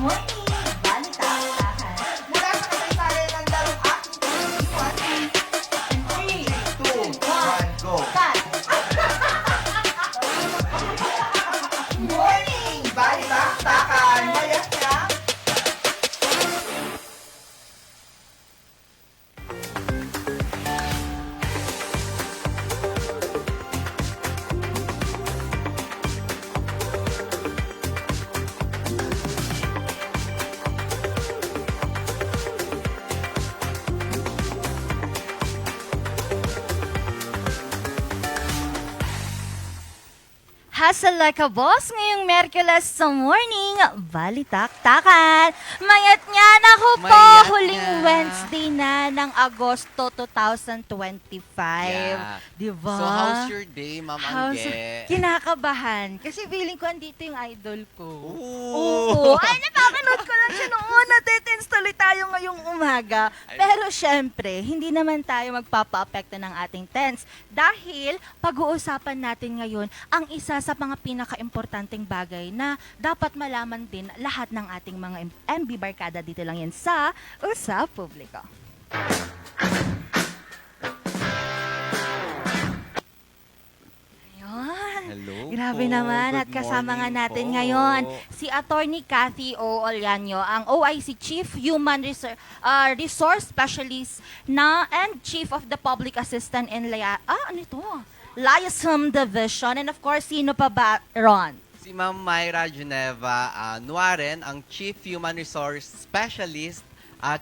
morning! Balita-balitahan. Mula sa kasaysayan ng larong aking pinag-iwan, And 3, 2, 1, go! cut! Morning! Balitaktakan! Mayas niya! Hustle like a boss ngayong Merkules sa morning, balitaktakan. Mayat nga na ako po, Mayat huling nga. Wednesday na ng Agosto 2025. Yeah. Diba? So, how's your day, Ma'am Angge? Kinakabahan. Kasi feeling ko andito yung idol ko. Oo. Ooh. Ay, napapanood ko lang siya noon. Natetens tuloy tayo ngayong umaga. Pero syempre, hindi naman tayo magpapa-apekto ng ating tens. Dahil pag-uusapan natin ngayon ang isa sa mga pinaka-importanteng bagay na dapat malaman din lahat ng ating mga MB Barkada dito lang yan sa Usap Publiko. Ayun. Hello Grabe po. naman at Good kasama nga morning natin po. ngayon si Attorney Cathy O. Olyanyo, ang OIC Chief Human Resource Specialist na and Chief of the Public Assistant in Liaison Division. And of course, sino pa ba, Ron? Si Ma'am Myra Geneva Nuaren, ang Chief Human Resource Specialist,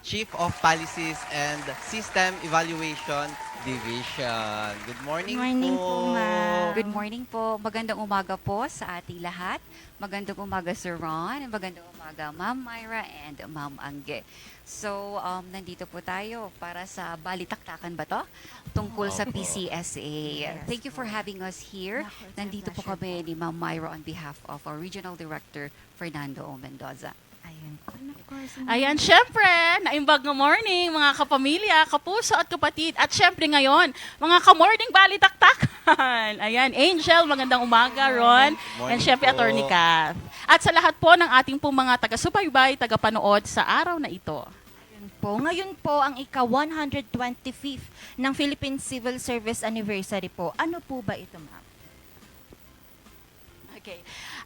Chief of Policies and System Evaluation Division. Good morning, Good morning po, ma'am. Good morning po. Magandang umaga po sa ating lahat. Magandang umaga, Sir Ron. Magandang umaga, Ma'am Myra and Ma'am Angge. So, nandito po tayo para sa balitaktakan ba to? Tungkol sa Opo. PCSA. Yes Thank you for having us here. Naku, it's a Nandito po pleasure kami ni Ma'am Myra on behalf of our Regional Director, Fernando O. Mendoza. Ayun po. And of course, Ayan, syempre, naimbag ng morning, mga kapamilya, kapuso at kapatid. At syempre ngayon, mga ka-morning balitaktakan. Ayan, Angel, magandang umaga, Ron. Morning And syempre, po. Attorney Kath. At sa lahat po ng ating pong mga taga-subaybay, taga-panood sa araw na ito. Ngayon po ang ika-125th ng Philippine Civil Service Anniversary po. Ano po ba ito, ma'am? Okay.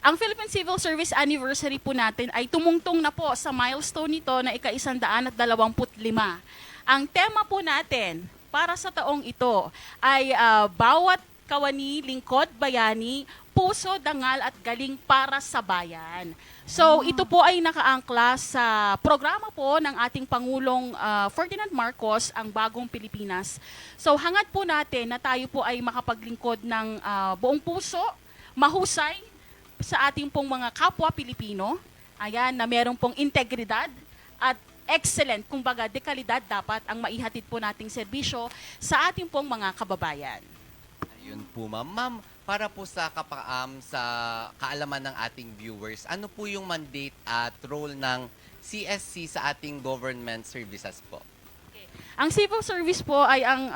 Ang Philippine Civil Service Anniversary po natin ay tumungtong na po sa milestone nito na ika-125. Ang tema po natin para sa taong ito ay bawat kawani, lingkod, bayani, puso, dangal at galing para sa bayan. So ito po ay nakaangkla sa programa po ng ating Pangulong Ferdinand Marcos, ang Bagong Pilipinas. So hangad po natin na tayo po ay makapaglingkod ng buong puso, mahusay sa ating pong mga kapwa Pilipino, ayan, na meron pong integridad at excellent, kumbaga dekalidad dapat ang maihatid po nating serbisyo sa ating pong mga kababayan. Ayun po, Ma'am. Ma'am, para po sa sa kaalaman ng ating viewers, ano po yung mandate at role ng CSC sa ating government services po? Ang civil service po ay ang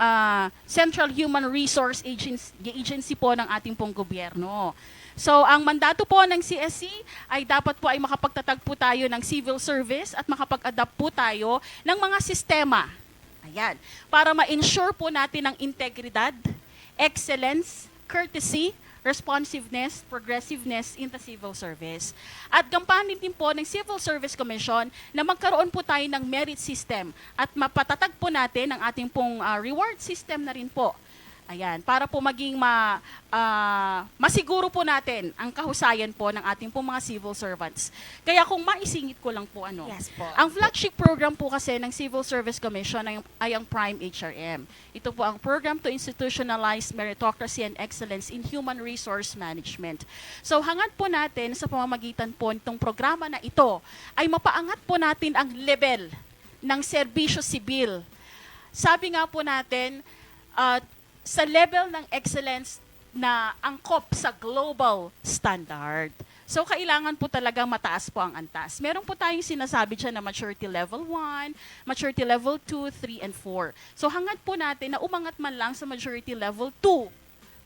Central Human Resource Agency po ng ating pong gobyerno. So, ang mandato po ng CSC ay dapat po ay makapagtatag po tayo ng civil service at makapag-adapt po tayo ng mga sistema. Ayan. Para ma-ensure po natin ang integridad, excellence, courtesy, responsiveness, progressiveness in the civil service. At gampanin din po ng Civil Service Commission na magkaroon po tayo ng merit system at mapatatag po natin ang ating pong reward system na rin po. Ayan, para po maging masiguro po natin ang kahusayan po ng ating pong mga civil servants. Kaya kung maisingit ko lang po Yes po. ang flagship program po kasi ng Civil Service Commission ay ang Prime HRM. Ito po ang Program to Institutionalize Meritocracy and Excellence in Human Resource Management. So hangad po natin sa pamamagitan po nitong programa na ito ay mapaangat po natin ang level ng serbisyo sibil. Sabi nga po natin, sa level ng excellence na angkop sa global standard. So, kailangan po talaga mataas po ang antas. Meron po tayong sinasabi dyan na maturity level 1, maturity level 2, 3, and 4. So, hangad po natin na umangat man lang sa maturity level 2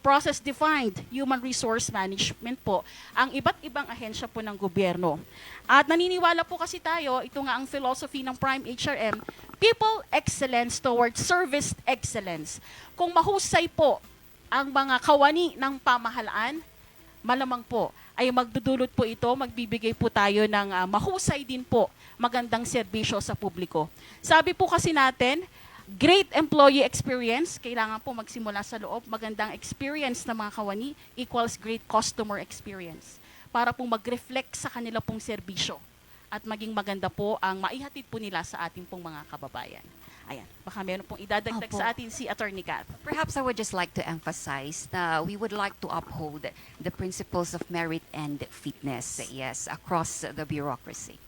process-defined human resource management po ang iba't ibang ahensya po ng gobyerno. At naniniwala po kasi tayo, ito nga ang philosophy ng Prime HRM, people excellence towards service excellence. Kung mahusay po ang mga kawani ng pamahalaan, malamang po ay magdudulot po ito, magbibigay po tayo ng mahusay din po magandang serbisyo sa publiko. Sabi po kasi natin, great employee experience, kailangan po magsimula sa loob, magandang experience ng mga kawani equals great customer experience para po mag-reflect sa kanila pong serbisyo at maging maganda po ang maihatid po nila sa ating pong mga kababayan. Ayan, baka meron pong idadagdag Opo. sa atin si Attorney Kat. Perhaps I would just like to emphasize na we would like to uphold the principles of merit and fitness, yes, across the bureaucracy.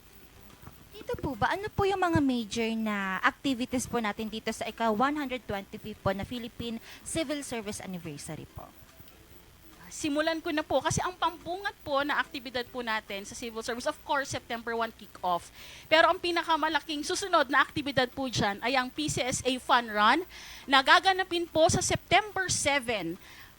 Dito po ba, ano po yung mga major na activities po natin dito sa ika-125 po na Philippine Civil Service Anniversary po? Simulan ko na po kasi ang pambungat po na aktibidad po natin sa civil service, of course, September 1 kick-off. Pero ang pinakamalaking susunod na aktibidad po dyan ay ang PCSA Fun Run na gaganapin po sa September 7.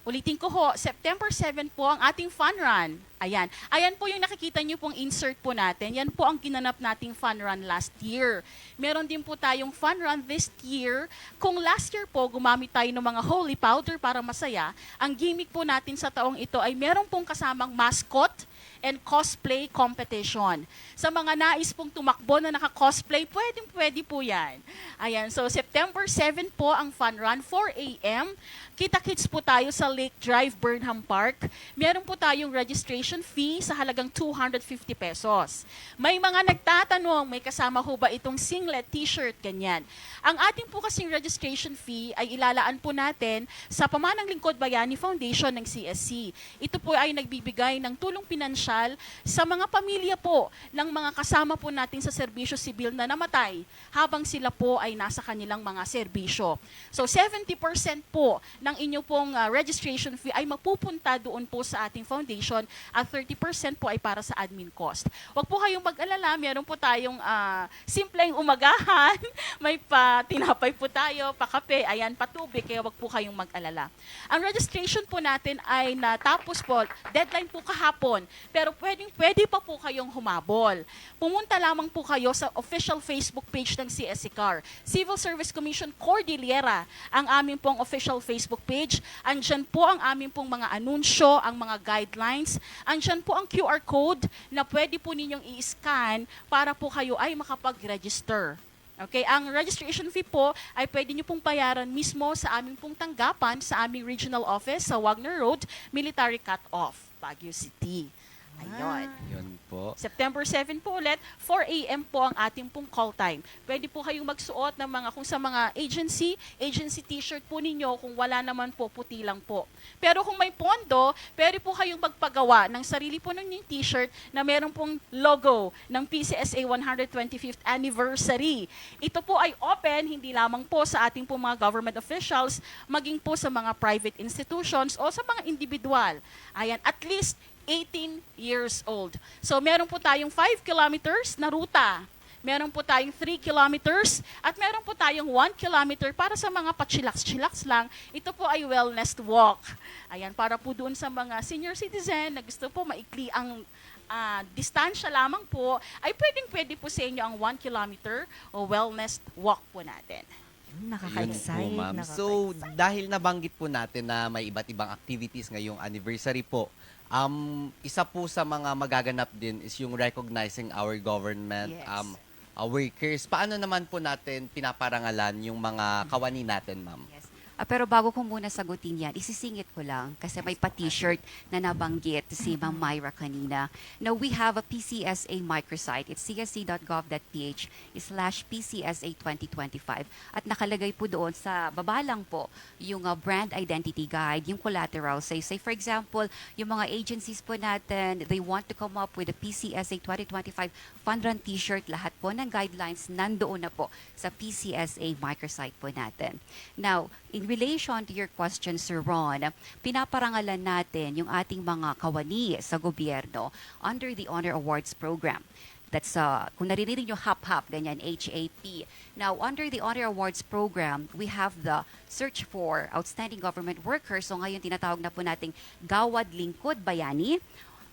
Ulitin ko ho, September 7 po ang ating Fun Run. Ayan. Ayan po yung nakikita nyo pong insert po natin. Yan po ang ginanap nating Fun Run last year. Meron din po tayong Fun Run this year. Kung last year po, gumamit tayo ng mga holy powder para masaya, ang gimmick po natin sa taong ito ay meron pong kasamang mascot and cosplay competition. Sa mga nais pong tumakbo na naka-cosplay, pwede po yan. Ayan, so September 7 po ang Fun Run, 4 a.m. Kita-kits po tayo sa Lake Drive, Burnham Park. Meron po tayong registration fee sa halagang 250 pesos. May mga nagtatanong, may kasama ho ba itong singlet, t-shirt, ganyan. Ang ating po kasing registration fee ay ilalaan po natin sa Pamanang Lingkod Bayani Foundation ng CSC. Ito po ay nagbibigay ng tulong pinansyal sa mga pamilya po ng mga kasama po natin sa serbisyo sibil na namatay habang sila po ay nasa kanilang mga serbisyo. So 70% po ng inyo pong registration fee ay mapupunta doon po sa ating foundation at 30% po ay para sa admin cost. Huwag po kayong mag-alala, meron po tayong simpleng umagahan, may tinapay po tayo, pakape, ayan, patubig, kaya huwag po kayong mag-alala. Ang registration po natin ay natapos po, deadline po kahapon, pero pwede pa po kayong humabol. Pumunta lamang po kayo sa official Facebook page ng CSCCAR. Civil Service Commission Cordillera ang aming pong official Facebook page. Andyan po ang aming pong mga anunsyo, ang mga guidelines. Andyan po ang QR code na pwede po ninyong i-scan para po kayo ay makapag-register. Okay, ang registration fee po ay pwede nyo pong bayaran mismo sa aming pong tanggapan sa aming regional office sa Wagner Road, Military Cut-Off, Baguio City. Ayun. Yun po. September 7 po ulit, 4 a.m. po ang ating pong call time. Pwede po kayong magsuot ng mga, kung sa mga agency t-shirt po ninyo, kung wala naman po, puti lang po. Pero kung may pondo, pwede po kayong magpagawa ng sarili po ng t-shirt na meron pong logo ng PCSA 125th Anniversary. Ito po ay open, hindi lamang po sa ating po mga government officials, maging po sa mga private institutions o sa mga individual. Ayan, at least 18 years old. So meron po tayong 5 kilometers na ruta. Meron po tayong 3 kilometers at meron po tayong 1 kilometer para sa mga pachilax-chilax lang. Ito po ay wellness walk. Ayan, para po doon sa mga senior citizen na gusto po maikli ang distansya lamang po, ay pwede po sa inyo ang 1 kilometer o wellness walk po natin. Yun Nakaka-excite. po, ma'am. So, dahil nabanggit po natin na may iba't ibang activities ngayong anniversary po, isa po sa mga magaganap din is yung recognizing our government Yes. workers. Paano naman po natin pinaparangalan yung mga kawani natin, ma'am? Yes. Pero bago ko muna sagutin yan, isisingit ko lang kasi may pa-t-shirt na nabanggit si Ma'am Myra kanina. Now, we have a PCSA microsite. It's csc.gov.ph/PCSA 2025. At nakalagay po doon sa baba lang po yung brand identity guide, yung collateral. Say for example, yung mga agencies po natin, they want to come up with a PCSA 2025 Fun Run t-shirt. Lahat po ng guidelines nandoon na po sa PCSA microsite po natin. Now, in relation to your question, Sir Ron, pinaparangalan natin yung ating mga kawani sa gobyerno under the Honor Awards Program. That's, kung naririnig nyo, HAP, ganyan, HAP. Now, under the Honor Awards program, we have the Search for Outstanding Government Workers. So ngayon, tinatawag na po nating Gawad Lingkod Bayani.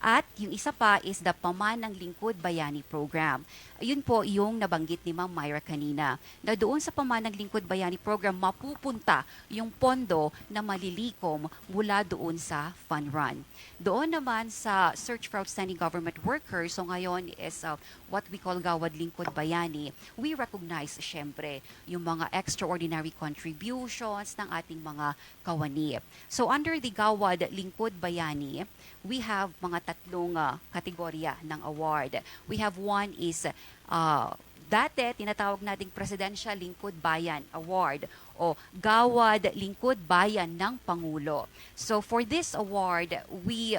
At yung isa pa is the Pamanang Lingkod Bayani Program. Ayun po yung nabanggit ni Ma'am Myra kanina, na doon sa Pamanang Lingkod Bayani Program, mapupunta yung pondo na malilikom mula doon sa fun run. Doon naman sa Search for Outstanding Government Workers, so ngayon is what we call Gawad Lingkod Bayani, we recognize syempre yung mga extraordinary contributions ng ating mga kawani. So under the Gawad Lingkod Bayani, we have mga tatlong kategorya ng award. We have one is dati tinatawag nating Presidential Lingkod Bayan Award o Gawad Lingkod Bayan ng Pangulo. So for this award, we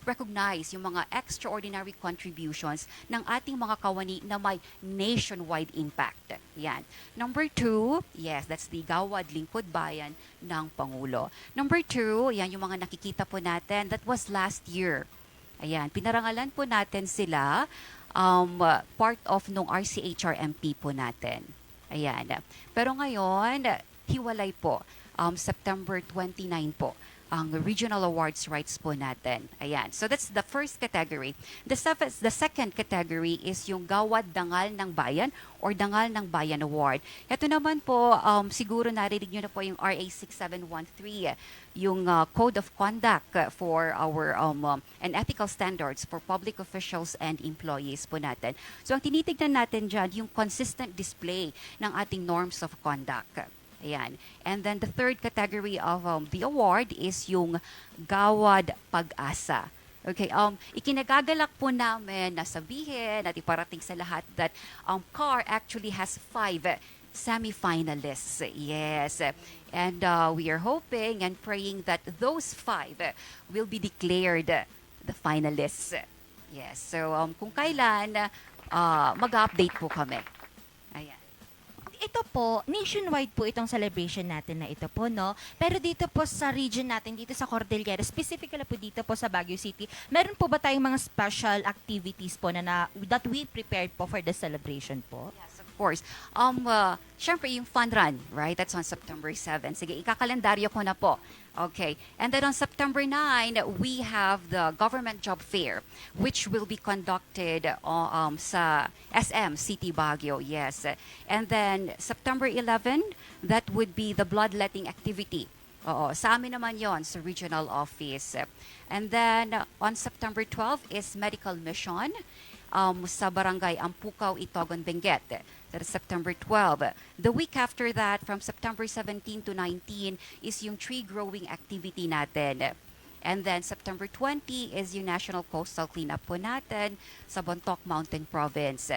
recognize yung mga extraordinary contributions ng ating mga kawani na may nationwide impact. Yan. Number 2, yes, that's the Gawad Lingkod Bayan ng Pangulo. Number 2, yan yung mga nakikita po natin. That was last year. Ayan, pinarangalan po natin sila part of nung RCHRMP po natin. Ayan. Pero ngayon, hiwalay po. September 29 po ang regional awards rights po natin. Ayan. So that's the first category. The second category is yung Gawad Dangal ng Bayan or Dangal ng Bayan Award. Ito naman po, siguro narinig nyo na po yung RA 6713, yung Code of Conduct for our and ethical standards for public officials and employees po natin. So ang tinitignan natin dyan, yung consistent display ng ating norms of conduct. Ayan. And then the third category of the award is yung Gawad Pag-asa. Okay, ikinagagalak po namin na sabihin at iparating sa lahat that CAR actually has 5 semi-finalists. Yes. And we are hoping and praying that those 5 will be declared the finalists. Yes. So kung kailan, mag-update po kami. Ayan. Ito po, nationwide po itong celebration natin na ito po, no? Pero dito po sa region natin, dito sa Cordillera, specifically po dito po sa Baguio City, meron po ba tayong mga special activities po that we prepared po for the celebration po? Yes, of course. Syempre yung fun run, right? That's on September 7. Sige, ikakalendaryo ko na po. Okay. And then on September 9, we have the government job fair, which will be conducted sa SM City Baguio. Yes. And then September 11, that would be the bloodletting activity. Oo, sa amin naman yon sa regional office. And then on September 12 is medical mission sa barangay Ampukaw, Itogon, Benguet. That is September 12. The week after that, from September 17 to 19, is yung tree growing activity natin. And then September 20 is yung National Coastal Cleanup po natin sa Bontoc Mountain Province.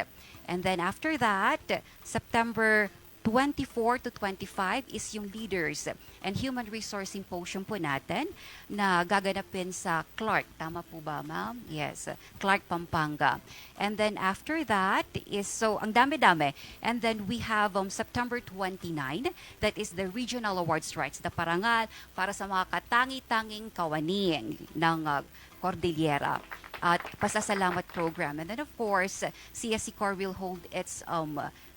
And then after that, September 24 to 25 is yung Leaders and Human Resource Symposium po natin na gaganapin sa Clark. Tama po ba, ma'am? Yes, Clark, Pampanga. And then after that is, so ang dami-dami. And then we have September 29, that is the Regional Awards Rights, the parangal para sa mga katangi-tanging kawani ng Cordillera at pasasalamat program. And then of course, CSC Corps will hold its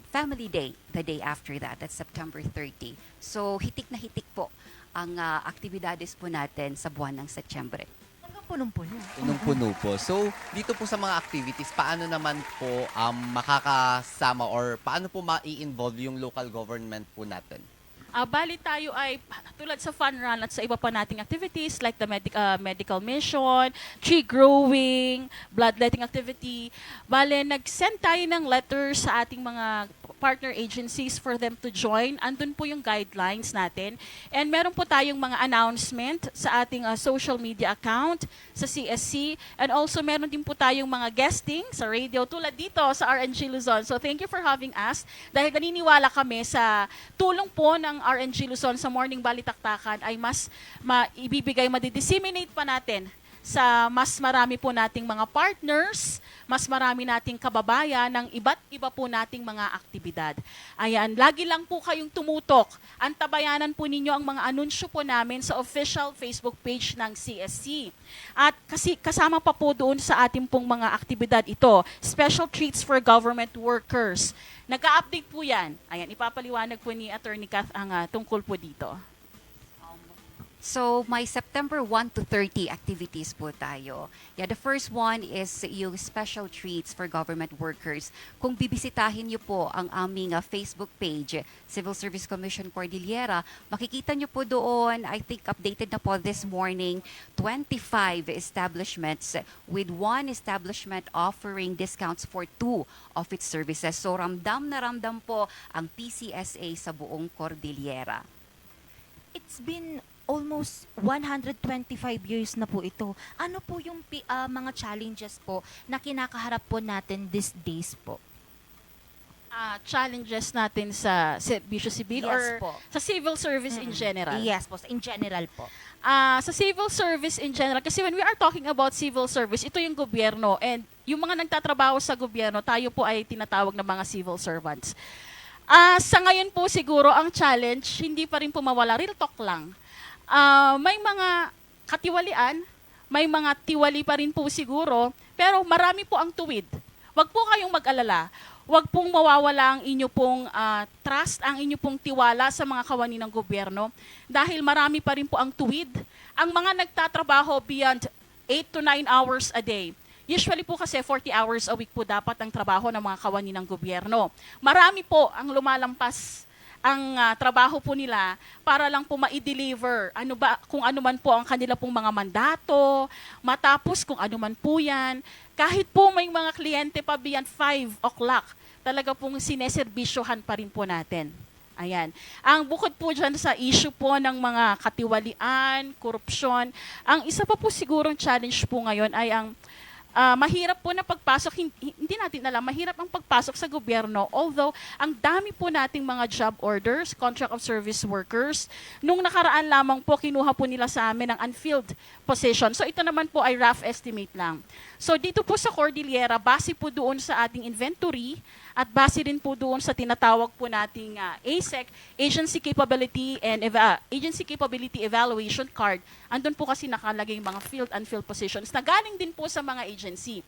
Family Day the day after that. That's September 30. So, hitik na hitik po ang aktibidades po natin sa buwan ng Setyembre. Hanggang punong-puno. Punong-puno po. So, dito po sa mga activities, paano naman po makakasama or paano po ma-i-involve yung local government po natin? Bali tayo ay tulad sa fun run at sa iba pa nating activities like the medical mission, tree growing, bloodletting activity. Bali, nag-send tayo ng letter sa ating mga partner agencies for them to join. Andun po yung guidelines natin. And meron po tayong mga announcement sa ating social media account sa CSC. And also meron din po tayong mga guesting sa radio tulad dito sa RNG Luzon. So thank you for having us. Dahil naniniwala kami sa tulong po ng RNG Luzon sa Morning Balitaktakan ay mas ibibigay, madidisseminate pa natin sa mas marami po nating mga partners, mas marami nating kababayan ng iba't iba po nating mga aktibidad. Ayan, lagi lang po kayong tumutok. Antabayanan po ninyo ang mga anunsyo po namin sa official Facebook page ng CSC. At kasi kasama pa po doon sa ating pong mga aktibidad ito, special treats for government workers. Nag-a-update po yan. Ayan, ipapaliwanag po ni Attorney Kath ang tungkol po dito. So, may September 1 to 30 activities po tayo. Yeah, the first one is yung special treats for government workers. Kung bibisitahin niyo po ang aming Facebook page, Civil Service Commission Cordillera, makikita niyo po doon, I think updated na po this morning, 25 establishments with one establishment offering discounts for 2 of its services. So, ramdam na ramdam po ang PCSA sa buong Cordillera. It's been almost 125 years na po ito. Ano po yung mga challenges po na kinakaharap po natin these days po? Challenges natin sa serbisyo sibil or po. sa civil service in general? Yes po, in general po. Sa civil service in general, kasi when we are talking about civil service, ito yung gobyerno and yung mga nagtatrabaho sa gobyerno, tayo po ay tinatawag na mga civil servants. Sa ngayon po siguro ang challenge, hindi pa rin po mawala, real talk lang. May mga katiwalian, may mga tiwali pa rin po siguro, pero marami po ang tuwid. Huwag po kayong mag-alala. Huwag pong mawawala ang inyo pong trust, ang inyo pong tiwala sa mga kawani ng gobyerno dahil marami pa rin po ang tuwid. Ang mga nagtatrabaho beyond 8 to 9 hours a day. Usually po kasi 40 hours a week po dapat ang trabaho ng mga kawani ng gobyerno. Marami po ang lumalampas ang trabaho po nila para lang po ma-deliver kung ano man po ang kanila pong mga mandato, matapos kung ano man po yan. Kahit po may mga kliyente pa beyond 5 o'clock, talaga pong sineserbisyohan pa rin po natin. Ayan. Ang bukod po dyan sa issue po ng mga katiwalian, korupsyon, ang isa pa po sigurong challenge po ngayon ay ang mahirap po na pagpasok, hindi natin alam, mahirap ang pagpasok sa gobyerno. Although, ang dami po nating mga job orders, contract of service workers. Nung nakaraan lamang po, kinuha po nila sa amin ang unfilled position. So, ito naman po ay rough estimate lang. So, dito po sa Cordillera, base po doon sa ating inventory, at base rin po doon sa tinatawag po nating ASEC, Agency Capability and Agency Capability Evaluation Card. Andun po kasi nakalagay yung mga filled and unfilled positions na galing din po sa mga agency.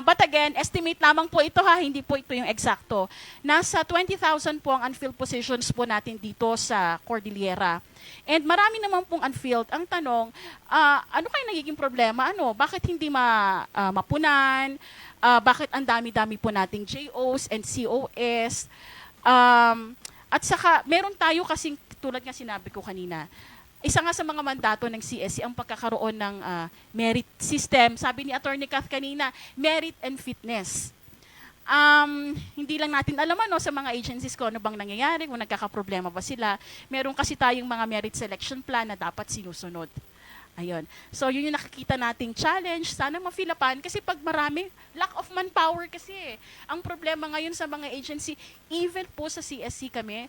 But again, estimate lamang po ito hindi po ito yung eksakto. Nasa 20,000 po ang unfilled positions po natin dito sa Cordillera. And marami naman pong unfilled. Ang tanong, ano kayo nagiging problema? Bakit hindi mapunan? Bakit ang dami-dami po nating JOs and COS? At saka, meron tayo kasing, tulad nga sinabi ko kanina, isa nga sa mga mandato ng CSC ang pagkakaroon ng merit system. Sabi ni Attorney Kath kanina, merit and fitness. Hindi lang natin alam sa mga agencies ko ano bang nangyayari, kung nagkakaproblema ba sila. Meron kasi tayong mga merit selection plan na dapat sinusunod. Ayun. So, yun yung nakikita nating challenge. Sana ma-fill-upan kasi pag marami, lack of manpower kasi. Ang problema ngayon sa mga agency, even po sa CSC kami,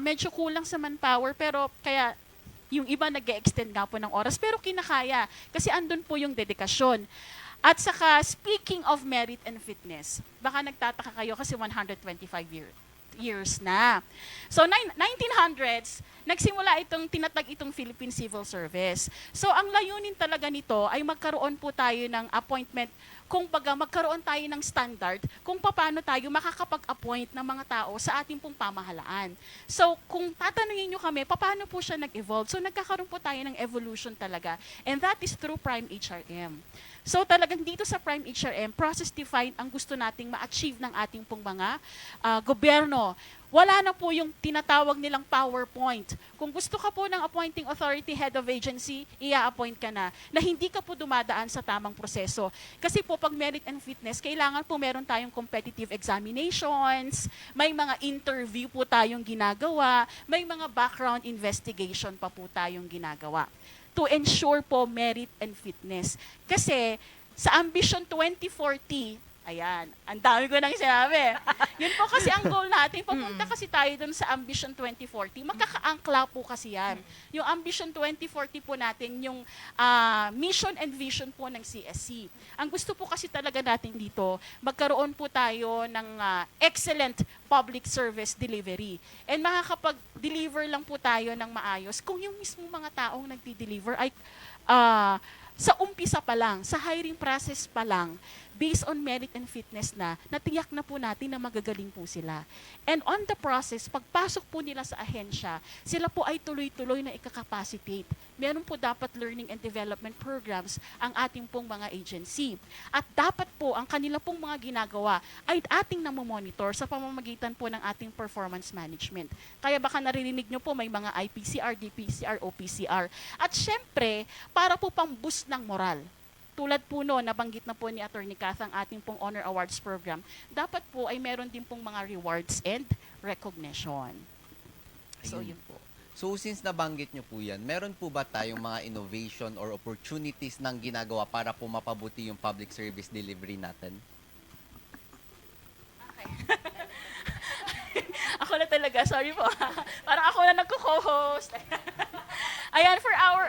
medyo kulang sa manpower pero kaya yung iba nag-extend nga po ng oras pero kinakaya kasi andun po yung dedikasyon. At saka, speaking of merit and fitness, baka nagtataka kayo kasi 125 years na. So, 1900s, nagsimula tinatag itong Philippine Civil Service. So, ang layunin talaga nito ay magkaroon po tayo ng appointment, magkaroon tayo ng standard kung paano tayo makakapag-appoint ng mga tao sa ating pong pamahalaan. So, kung tatanungin nyo kami, paano po siya nag-evolve? So, nagkakaroon po tayo ng evolution talaga. And that is through Prime HRM. So talagang dito sa Prime HRM, process-defined ang gusto nating ma-achieve ng ating pong mga gobyerno. Wala na po yung tinatawag nilang PowerPoint. Kung gusto ka po ng appointing authority, head of agency, ia-appoint ka na hindi ka po dumadaan sa tamang proseso. Kasi po pag merit and fitness, kailangan po meron tayong competitive examinations, may mga interview po tayong ginagawa, may mga background investigation pa po tayong ginagawa to ensure po merit and fitness. Kasi sa Ambition 2040, Ayan, ang dami ko nang sinabi. Yun po kasi ang goal natin. Papunta kasi tayo dun sa Ambition 2040. Magkakaangkla po kasi yan. Yung Ambition 2040 po natin, yung mission and vision po ng CSC. Ang gusto po kasi talaga natin dito, magkaroon po tayo ng excellent public service delivery. And makakapag-deliver lang po tayo ng maayos kung yung mismo mga taong nagdi-deliver ay sa umpisa pa lang, sa hiring process pa lang, based on merit and fitness na, natiyak na po natin na magagaling po sila. And on the process, pagpasok po nila sa ahensya, sila po ay tuloy-tuloy na ikakapacitate. Meron po dapat learning and development programs ang ating pong mga agency. At dapat po ang kanila pong mga ginagawa ay ating namomonitor sa pamamagitan po ng ating performance management. Kaya baka naririnig nyo po may mga IPCR, DPCR, OPCR. At syempre, para po pang-boost ng moral. Tulad po no, nabanggit na po ni Attorney Kath ang ating pong Honor Awards program, dapat po ay meron din pong mga rewards and recognition. So, Ayun. yun po. So since nabanggit nyo po yan, meron po ba tayong mga innovation or opportunities nang ginagawa para po mapabuti yung public service delivery natin? Okay. Ako na talaga, sorry po. Parang ako na nagko-co-host. Ayan, for our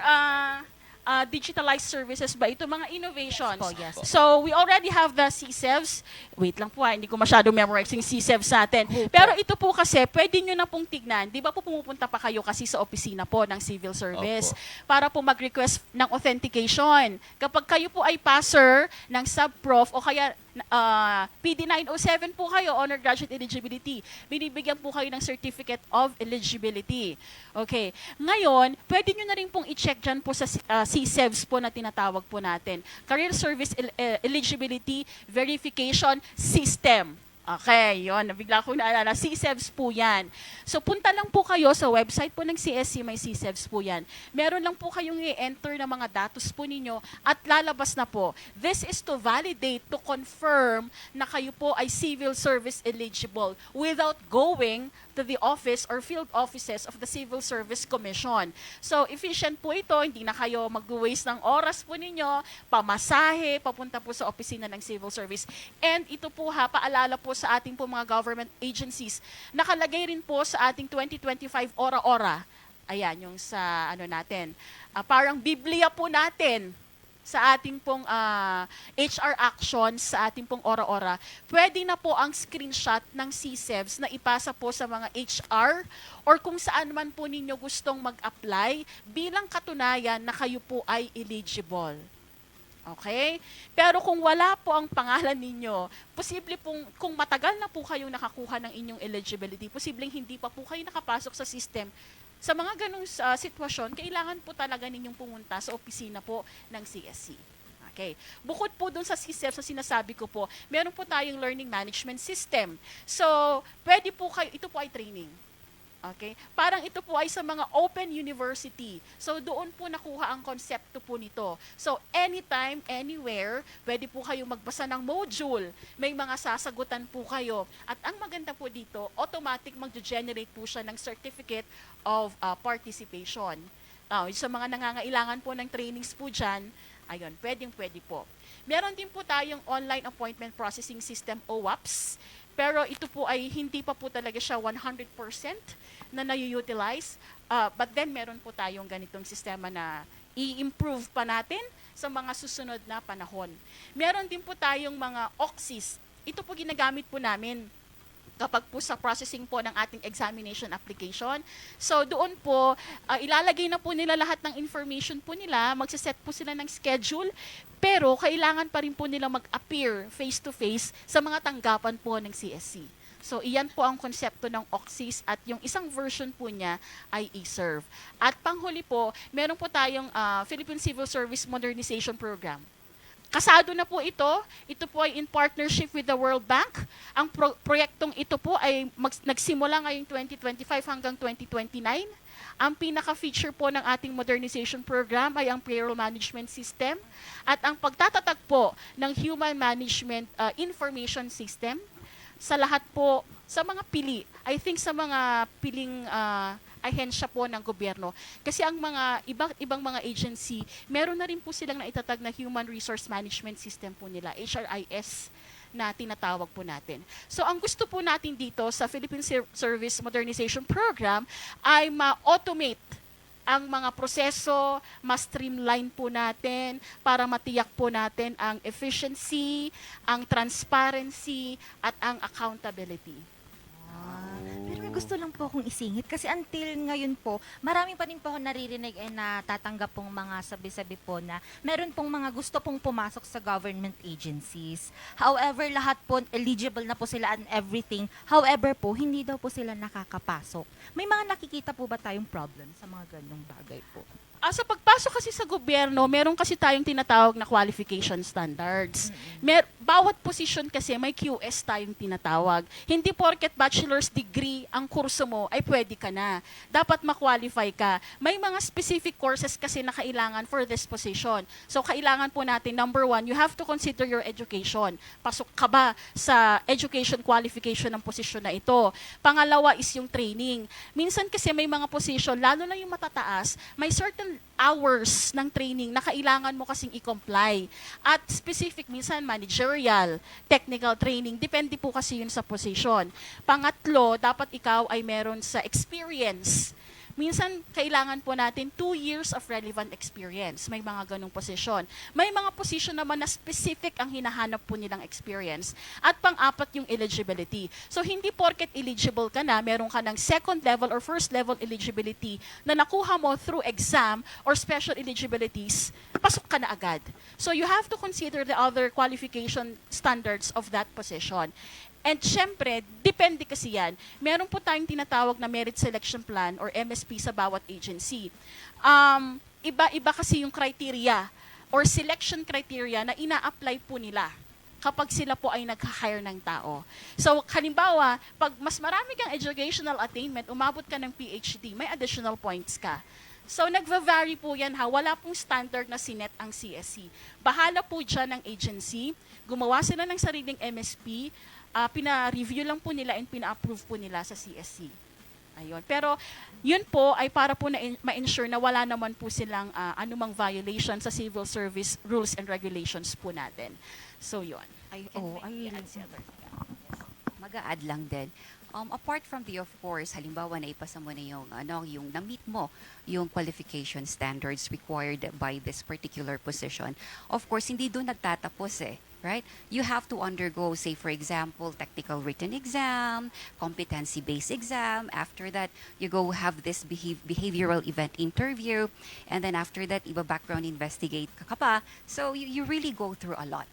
digitalized services ba, ito mga innovations. Po, yes. So, we already have the CSEVs. Wait lang po, hindi ko masyado memorizing CSEVs natin. Pero ito po kasi, pwede nyo na pong tignan. Di ba po pumupunta pa kayo kasi sa opisina po ng civil service para po mag-request ng authentication. Kapag kayo po ay passer ng sub-prof o kaya PD 907 po kayo, Honor Graduate Eligibility. Binibigyan po kayo ng Certificate of Eligibility. Okay. Ngayon, pwede nyo na rin pong i-check dyan po sa CSEVs po na tinatawag po natin. Career Service Eligibility Verification System. Okay, yun. Nabigla ko naalala. CSEVs po yan. So, punta lang po kayo sa website po ng CSC, may CSEVs po yan. Meron lang po kayong i-enter na mga datos po ninyo at lalabas na po. This is to validate, to confirm na kayo po ay civil service eligible without going to the office or field offices of the Civil Service Commission. So, efficient po ito. Hindi na kayo mag-waste ng oras po ninyo, pamasahe, papunta po sa opisina ng Civil Service. And ito po paalala po sa ating po mga government agencies. Nakalagay rin po sa ating 2025 Ora-Ora. Ayan, yung sa natin. Parang Biblia po natin sa ating pong HR actions, sa ating pong Ora-Ora. Pwede na po ang screenshot ng CSEVs na ipasa po sa mga HR or kung saan man po ninyo gustong mag-apply bilang katunayan na kayo po ay eligible. Okay? Pero kung wala po ang pangalan ninyo, posible pong, kung matagal na po kayong nakakuha ng inyong eligibility, posibleng hindi pa po kayo nakapasok sa system. Sa mga ganong sitwasyon, kailangan po talaga ninyong pumunta sa opisina po ng CSC. Okay. Bukod po dun sa CSEF, sa sinasabi ko po, meron po tayong learning management system. So, pwede po kayo, ito po ay training. Okay? Parang ito po ay sa mga open university. So, doon po nakuha ang konsepto po nito. So, anytime, anywhere, pwede po kayo magbasa ng module. May mga sasagutan po kayo. At ang maganda po dito, automatic mag-generate po siya ng certificate of participation. Sa mga nangangailangan po ng trainings po dyan, ayun, pwede po. Meron din po tayong online appointment processing system, OAPS. Pero ito po ay hindi pa po talaga siya 100% na na-utilize. But then meron po tayong ganitong sistema na i-improve pa natin sa mga susunod na panahon. Meron din po tayong mga OXIS. Ito po ginagamit po namin kapag po sa processing po ng ating examination application. So doon po, ilalagay na po nila lahat ng information po nila, magsiset po sila ng schedule, pero kailangan pa rin po nila mag-appear face-to-face sa mga tanggapan po ng CSC. So iyan po ang konsepto ng OXIS at yung isang version po niya ay eServe. At panghuli po, meron po tayong Philippine Civil Service Modernization Program. Kasado na po ito. Ito po ay in partnership with the World Bank. Ang proyektong ito po ay nagsimula ngayong 2025 hanggang 2029. Ang pinaka-feature po ng ating modernization program ay ang payroll management system at ang pagtatatag po ng human management information system sa lahat po, sa mga pili. I think sa mga piling ahensya po ng gobyerno. Kasi ang mga ibang mga agency, meron na rin po silang naitatag na human resource management system po nila, HRIS na tinatawag po natin. So ang gusto po natin dito sa Philippine Service Modernization Program ay ma-automate ang mga proseso, ma-streamline po natin para matiyak po natin ang efficiency, ang transparency, at ang accountability. Pero may gusto lang po akong isingit kasi until ngayon po, marami pa rin po ako naririnig and natatanggap pong mga sabi-sabi po na meron pong mga gusto pong pumasok sa government agencies. However, lahat po eligible na po sila and everything. However po, hindi daw po sila nakakapasok. May mga nakikita po ba tayong problem sa mga ganong bagay po? Sa pagpasok kasi sa gobyerno, meron kasi tayong tinatawag na qualification standards. Bawat position kasi may QS tayong tinatawag. Hindi porket bachelor's degree ang kurso mo ay pwede ka na. Dapat ma-qualify ka. May mga specific courses kasi na kailangan for this position. So kailangan po natin, number one, you have to consider your education. Pasok ka ba sa education qualification ng posisyon na ito? Pangalawa is yung training. Minsan kasi may mga position, lalo na yung matataas, may certain hours ng training na kailangan mo kasing i-comply. At specific, minsan managerial, technical training, depende po kasi yun sa position. Pangatlo, dapat ikaw ay meron sa experience. Minsan, kailangan po natin 2 years of relevant experience. May mga ganong posisyon. May mga posisyon naman na specific ang hinahanap po nilang experience. At pang-apat yung eligibility. So, hindi porket eligible ka na, meron ka ng second level or first level eligibility na nakuha mo through exam or special eligibilities, pasok ka na agad. So, you have to consider the other qualification standards of that position. And syempre, depende kasi yan. Meron po tayong tinatawag na merit selection plan or MSP sa bawat agency. Iba-iba kasi yung criteria or selection criteria na ina-apply po nila kapag sila po ay nag-hire ng tao. So, halimbawa, pag mas marami kang educational attainment, umabot ka ng PhD, may additional points ka. So, nagva-vary po yan ha. Wala pong standard na sinet ang CSC. Bahala po dyan ng agency. Gumawa sila ng sariling MSP. Pina-review lang po nila and pina-approve po nila sa CSC. Ayun. Pero yun po ay para po na ma-ensure na wala naman po silang anumang violation sa civil service rules and regulations po natin. So yun. Mag-a-add lang din. Apart from the, of course, halimbawa na ipasa mo na yung, yung na-meet mo yung qualification standards required by this particular position, of course, hindi doon nagtatapos right? You have to undergo, say, for example, technical written exam, competency-based exam. After that, you go have this behavioral event interview. And then after that, iba-background investigate ka pa. So, you really go through a lot.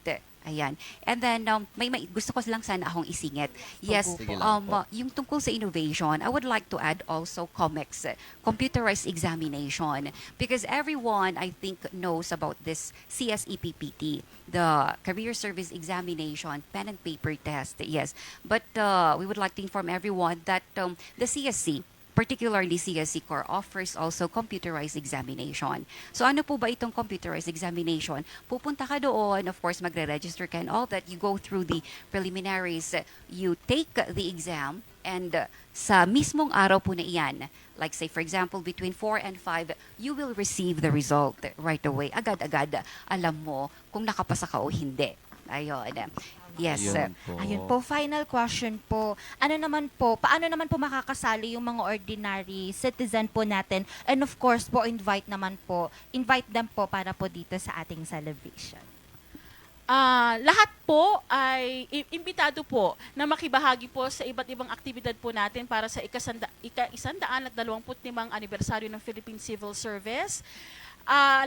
Ayan. And then, may gusto ko lang sana akong isingit. Yes, Sige lang po. yung tungkol sa innovation, I would like to add also COMEX, computerized examination. Because everyone, I think, knows about this CSEPPT, the Career Service Examination, pen and paper test, yes. But we would like to inform everyone that the CSC, particularly CSC Core, offers also computerized examination. So ano po ba itong computerized examination? Pupunta ka doon, of course, magre-register ka and all that. You go through the preliminaries, you take the exam, and sa mismong araw po na iyan, like say for example, between 4 and 5, you will receive the result right away. Agad-agad, alam mo kung nakapasa ka o hindi. Ayun. Yes. Ayun po, final question po. Paano naman po makakasali yung mga ordinary citizen po natin? And of course po, invite them po para po dito sa ating celebration. Lahat po ay imbitado po na makibahagi po sa iba't ibang aktibidad po natin para sa ika-125 anibersaryo ng Philippine Civil Service.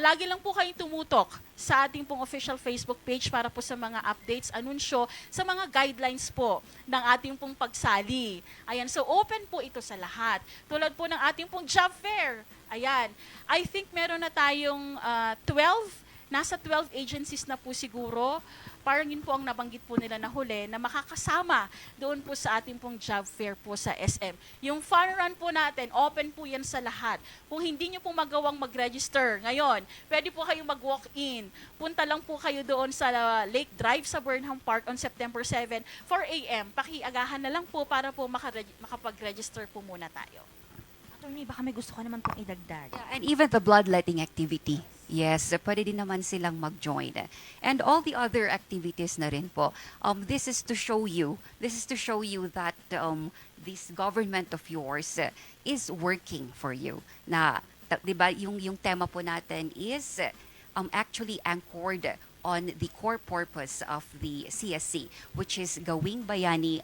Lagi lang po kayong tumutok sa ating pong official Facebook page para po sa mga updates, anunsyo, sa mga guidelines po ng ating pong pagsali. Ayan, so open po ito sa lahat. Tulad po ng ating pong job fair. Ayan, I think meron na tayong 12, nasa 12 agencies na po siguro. Parang yun po ang nabanggit po nila na huli na makakasama doon po sa ating pong job fair po sa SM. Yung fun run po natin, open po yan sa lahat. Kung hindi nyo po magawang mag-register ngayon, pwede po kayong mag-walk-in. Punta lang po kayo doon sa Lake Drive sa Burnham Park on September 7, 4 a.m. Pakiagahan na lang po para po makapag-register po muna tayo. Attorney, baka may gusto ka naman pong idagdag. And even the bloodletting activity. Yes, pwede din naman silang mag-join. And all the other activities na rin po. This is to show you that this government of yours is working for you. Na, 'di ba, yung tema po natin is actually anchored on the core purpose of the CSC, which is gawing bayani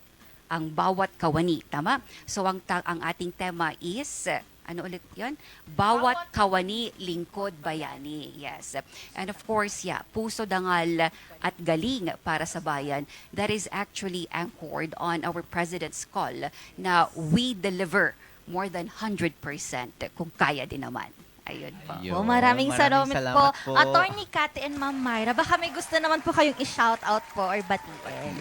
ang bawat kawani, tama? So ang ating tema is ano ulit 'yon? Bawat kawani lingkod bayani. Yes. And of course, puso dangal at galing para sa bayan. That is actually anchored on our president's call na we deliver more than 100% kung kaya din naman. Ayun po. Oh, maraming salamat salamat po. Attorney Cathy and Ma'am Myra, baka may gusto naman po kayong i-shout out po or batiin.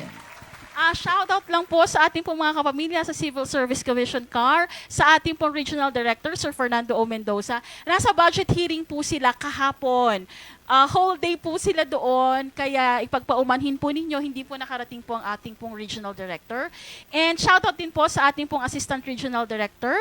Shoutout lang po sa ating pong mga kapamilya sa Civil Service Commission CAR, sa ating pong Regional Director, Sir Fernando O. Mendoza. Nasa budget hearing po sila kahapon. Whole day po sila doon, kaya ipagpaumanhin po ninyo, hindi po nakarating po ang ating pong Regional Director. And shoutout din po sa ating pong Assistant Regional Director,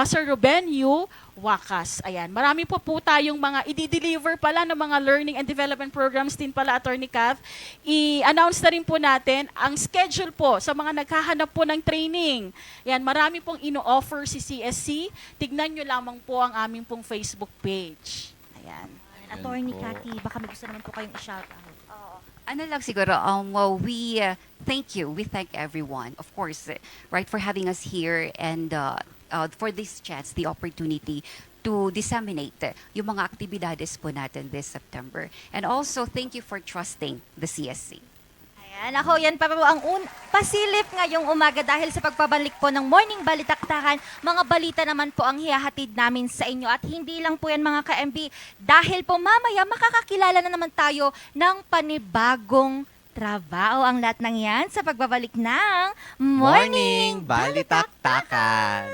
Sir Ruben Yu Wakas. Ayan, marami po tayong mga i-deliver pala ng mga learning and development programs din pala, Attorney Cath. I-announce na rin po natin ang schedule po sa mga naghahanap po ng training. Ayan, marami pong ino-offer si CSC. Tignan nyo lamang po ang aming pong Facebook page. Ayan. Attorney Cathy, baka may gusto naman po kayong i-shout out. Ano lang siguro, we thank you. We thank everyone, of course, right, for having us here and for this chance, the opportunity to disseminate yung mga aktibidades po natin this September. And also, thank you for trusting the CSC. Ayan, ako yan pa po ang pasilip ngayong umaga dahil sa pagpabalik po ng Morning Balitaktakan. Mga balita naman po ang hihahatid namin sa inyo at hindi lang po yan mga ka-MB dahil po mamaya makakakilala na naman tayo ng panibagong trabaho. Ang lahat ng yan sa pagbabalik ng Morning Balitaktakan.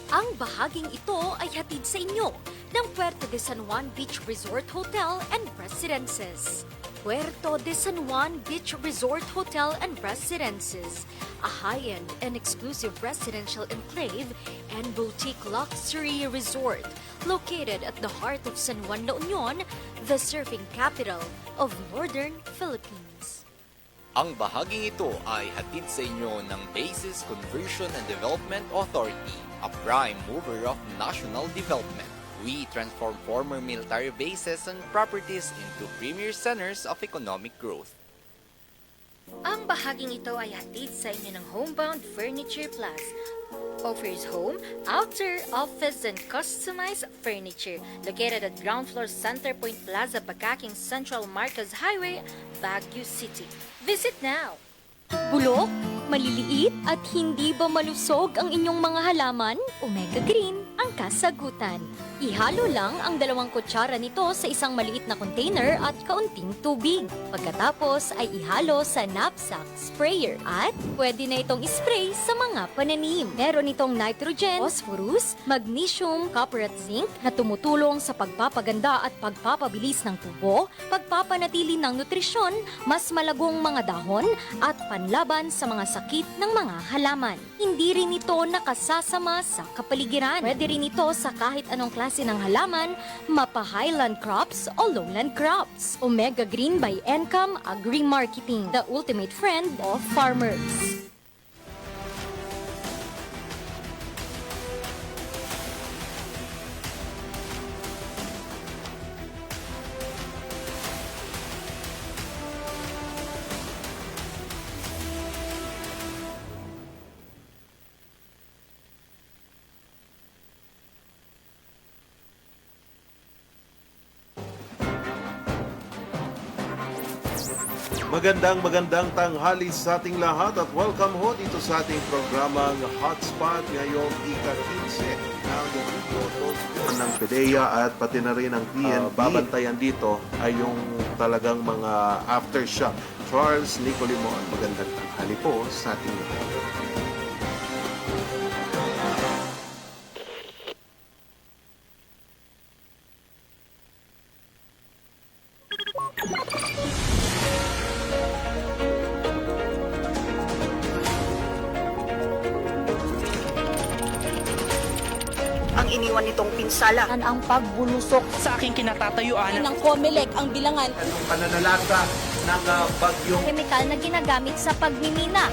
Ang bahaging ito ay hatid sa inyo ng Puerto de San Juan Beach Resort Hotel and Residences. Puerto de San Juan Beach Resort Hotel and Residences, a high-end and exclusive residential enclave and boutique luxury resort located at the heart of San Juan, La Union, the surfing capital of Northern Philippines. Ang bahaging ito ay hatid sa inyo ng Bases Conversion and Development Authority, a prime mover of national development. We transform former military bases and properties into premier centers of economic growth. Ang bahaging ito ay hatid sa inyo ng Homebound Furniture Plus. Offers home, outer, office, and customized furniture. Located at ground floor Centerpoint Plaza, Bakaking Central Marcos Highway, Baguio City. Visit now! Bulok, maliliit, at hindi ba malusog ang inyong mga halaman? Omega Green ang kasagutan. Ihalo lang ang 2 kutsara nito sa isang maliit na container at kaunting tubig. Pagkatapos ay ihalo sa knapsack sprayer at pwede na itong spray sa mga pananim. Meron itong nitrogen, phosphorus, magnesium, copper at zinc na tumutulong sa pagpapaganda at pagpapabilis ng tubo, pagpapanatili ng nutrisyon, mas malagong mga dahon at panlaban sa mga sakit ng mga halaman. Hindi rin ito nakasasama sa kapaligiran. Pwede rin ito sa kahit anong klase ng halaman, mapa highland crops o lowland crops. Omega Green by Encom Agri-Marketing, the ultimate friend of farmers. Magandang tanghali sa ating lahat at welcome ho dito sa ating programang Hotspot ngayong ika-15 ng PDEA at pati na rin ang PNP. Babantayan dito ay yung talagang mga aftershock. Charles Nicolimon, magandang tanghali po sa ating lahat. ang iniwan nitong pinsala. Ang pagbulusok Sa aking kinatatayuan, ng COMELEC ang bilangan Anong pananalasa ng bagyong chemical na ginagamit sa pagmimina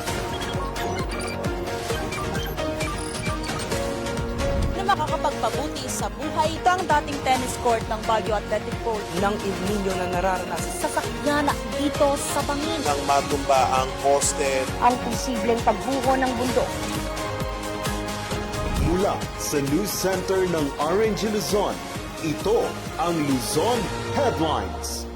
na makakapagpabuti sa buhay. Ito ang dating tennis court ng Baguio Athletic Pole. ng El Nino na nararanasan. Sasakyan dito sa bangin. nang matumba ang poste Ang posibleng pagbuho ng bundok. Mula sa News Center ng Orange Luzon, ito ang Luzon Headlines.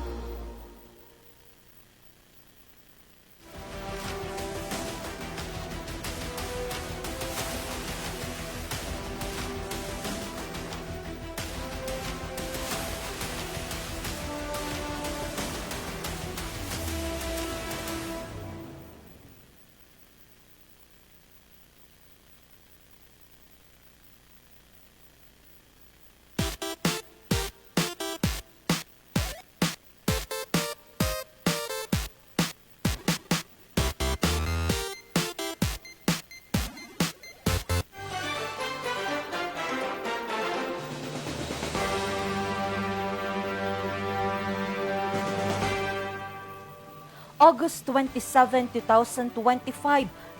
August 27, 2025,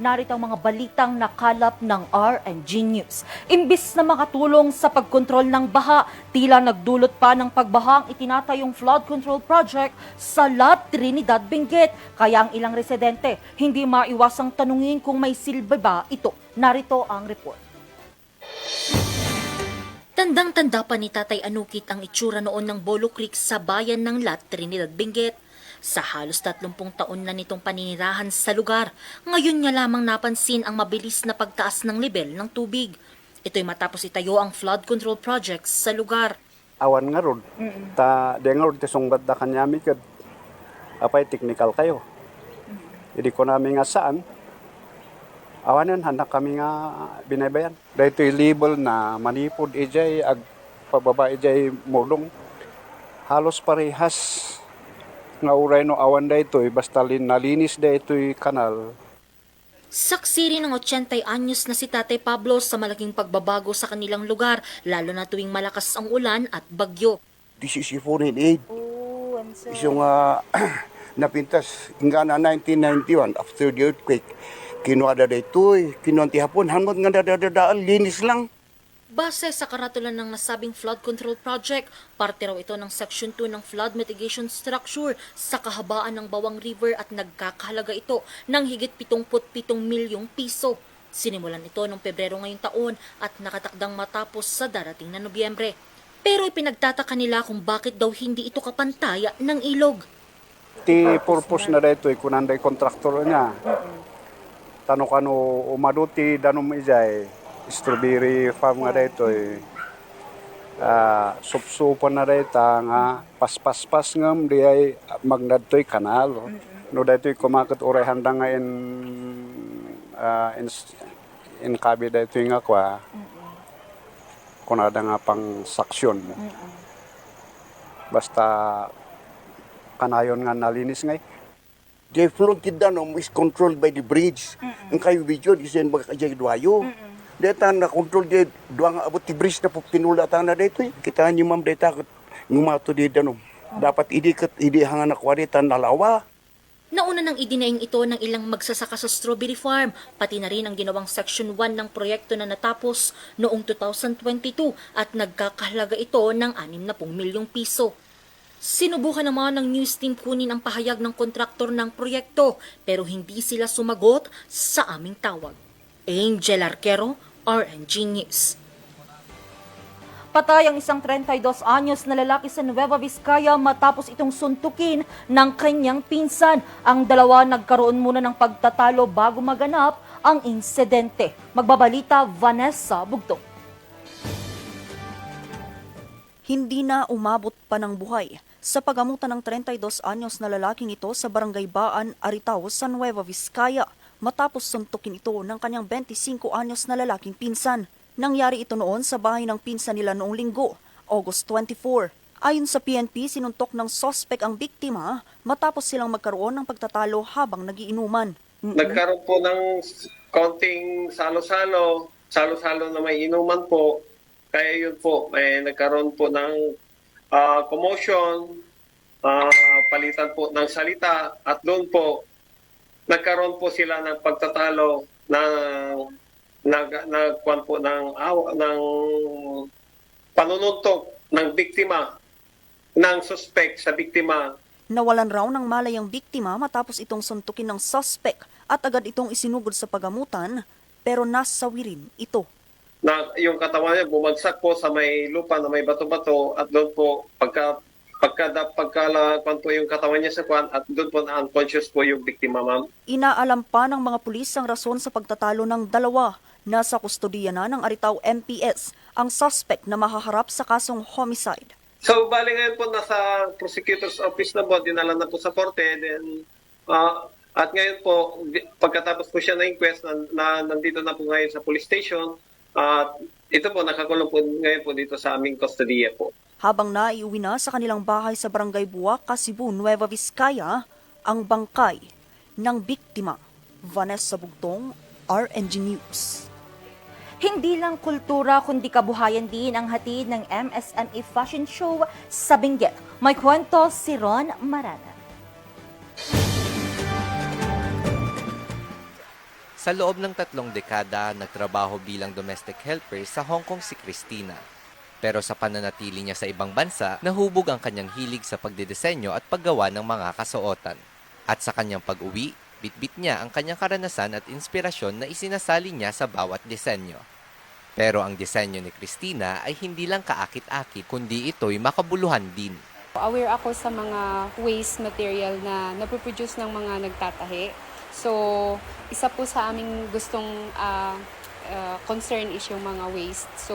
narito ang mga balitang nakalap ng RNG News. Imbis na makatulong sa pagkontrol ng baha, tila nagdulot pa ng pagbaha ang itinatayong flood control project sa Lot Trinidad, Benguet. Kaya ang ilang residente hindi maiwasang tanungin kung may silbi ba ito. Narito ang report. Tandang-tanda pa ni Tatay Anukit ang itsura noon ng Bolo Creek sa bayan ng Lot Trinidad, Benguet. Sa halos 30 taon na nitong paninirahan sa lugar, ngayon nga lamang napansin ang mabilis na pagtaas ng level ng tubig. Ito'y matapos itayo ang flood control projects sa lugar. Awan nga ron. Di nga ron, tisungbat da kanyami kad. Apay, technical kayo. Hindi ko namin nga saan. Awanan, hanak kami nga binabayan. Dahil ito'y label na manipod ijay, ag pababa ijay mulong. Halos parehas nga uray no awan da ito'y, basta nalinis da ito'y kanal. Saksi rin ng 80 anyos na si Tatay Pablo sa malaking pagbabago sa kanilang lugar, lalo na tuwing malakas ang ulan at bagyo. This is a foreign aid. Isang napintas hingga na 1991 after the earthquake. Kinuha da ito'y, kinuha tihapon, hanmot nga dadadaan, linis lang. Base sa karatulan ng nasabing flood control project, parte raw ito ng Section 2 ng Flood Mitigation Structure sa kahabaan ng Bawang River at nagkakahalaga ito ng higit 77 milyong piso. Sinimulan ito noong Pebrero ngayong taon at nakatakdang matapos sa darating na Nobyembre. Pero ipinagtataka nila kung bakit daw hindi ito kapantaya ng ilog. Ti purpose na da ito'y kunanday kontraktor niya. Tanong kano umaduti danom ijay. Strawberry farm nga dito sup-supan na dito nga pas-pas-pas ngam di ay magnadtoy kanal. No dito kumakit uray handa nga in kabi dito nga kwa kunada nga pang saksyon. Basta kanayon nga nalinis ngay. The flood kidanom is controlled by the bridge. Ang kayo video disen bagay duayo. Data na control di duang abot ti bridge na pinulatan na dito. Kita niyo ma'am data ngumato di danom. Dapat idi hangan na kwaritan na lawa. Nauna nang idinaing ito ng ilang magsasaka sa strawberry farm, pati na rin ang ginawang Section 1 ng proyekto na natapos noong 2022 at nagkakahalaga ito ng 60 milyong piso. Sinubukan naman ng news team kunin ang pahayag ng kontraktor ng proyekto pero hindi sila sumagot sa aming tawag. Angel Arquero, RNG News. Patay ang isang 32 anyos na lalaki sa Nueva Vizcaya matapos itong suntukin ng kanyang pinsan. Ang dalawa nagkaroon muna ng pagtatalo bago maganap ang insidente. Magbabalita Vanessa Bugtong. Hindi na umabot pa ng buhay sa pagamutan ng 32 anyos na lalaking ito sa Barangay Baan, Aritao, sa Nueva Vizcaya matapos suntukin ito ng kanyang 25 anyos na lalaking pinsan. Nangyari ito noon sa bahay ng pinsan nila noong Linggo, August 24. Ayon sa PNP, sinuntok ng sospek ang biktima matapos silang magkaroon ng pagtatalo habang nagiinuman. Nagkaroon po ng konting salo-salo na may inuman po. Kaya yun po, nagkaroon po ng commotion, palitan po ng salita, at doon po, nagkaroon po sila ng pagtatalo nagkuhan po ng panununtok ng biktima, ng suspect sa biktima. Nawalan raw ng malay ang biktima matapos itong suntukin ng suspect at agad itong isinugod sa pagamutan, pero nasawi rin ito. Na yung katawan niya bumagsak po sa may lupa na may bato-bato, at doon po pagkalakuan po yung katawan niya sa kwan, at doon po na unconscious po yung biktima, ma'am. Inaalam pa ng mga pulis ang rason sa pagtatalo ng dalawa. Nasa kustodiya na ng Aritaw MPS ang suspect na mahaharap sa kasong homicide. So, bali ngayon po nasa prosecutor's office na po, dinala na po sa korte, then, at ngayon po, pagkatapos po siya na inquest, nandito na po ngayon sa police station, at ito po, nakakulong po ngayon po dito sa aming kustodiya po. Habang naiuwi na sa kanilang bahay sa Barangay Buaca, Cebu, Nueva Vizcaya, ang bangkay ng biktima. Vanessa Bugtong, RNG News. Hindi lang kultura kundi kabuhayan din ang hatid ng MSME Fashion Show sa Benguet. May kwento si Ron Marana. Sa loob ng 3 dekada, nagtrabaho bilang domestic helper sa Hong Kong si Christina. Pero sa pananatili niya sa ibang bansa, nahubog ang kanyang hilig sa pagdidesenyo at paggawa ng mga kasuotan. At sa kanyang pag-uwi, bitbit niya ang kanyang karanasan at inspirasyon na isinasali niya sa bawat disenyo. Pero ang disenyo ni Christina ay hindi lang kaakit-akit, kundi ito'y makabuluhan din. Aware ako sa mga waste material na napoproduce ng mga nagtatahi. So, isa po sa aming gustong concern is yung mga waste. So,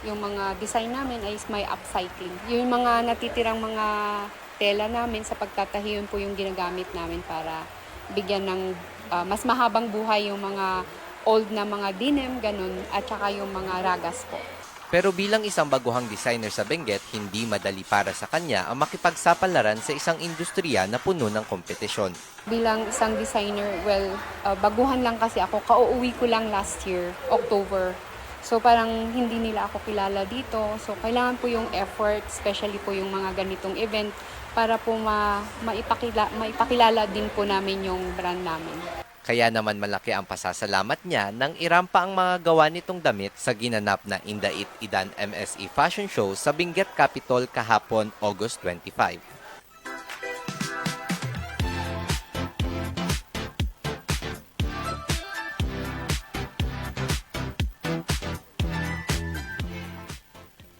yung mga design namin ay may upcycling. Yung mga natitirang mga tela namin sa pagtatahi, yun po yung ginagamit namin para bigyan ng mas mahabang buhay yung mga old na mga denim, ganun, at saka yung mga ragas po. Pero bilang isang baguhang designer sa Benguet, hindi madali para sa kanya ang makipagsapalaran sa isang industriya na puno ng kompetisyon. Bilang isang designer, baguhan lang kasi ako. Kauuwi ko lang last year, October. So parang hindi nila ako kilala dito. So kailangan po yung effort, especially po yung mga ganitong event, para po maipakilala din po namin yung brand namin. Kaya naman malaki ang pasasalamat niya nang irampa ang mga gawa nitong damit sa ginanap na Indaid Idan MSE Fashion Show sa Benguet Capitol kahapon August 25.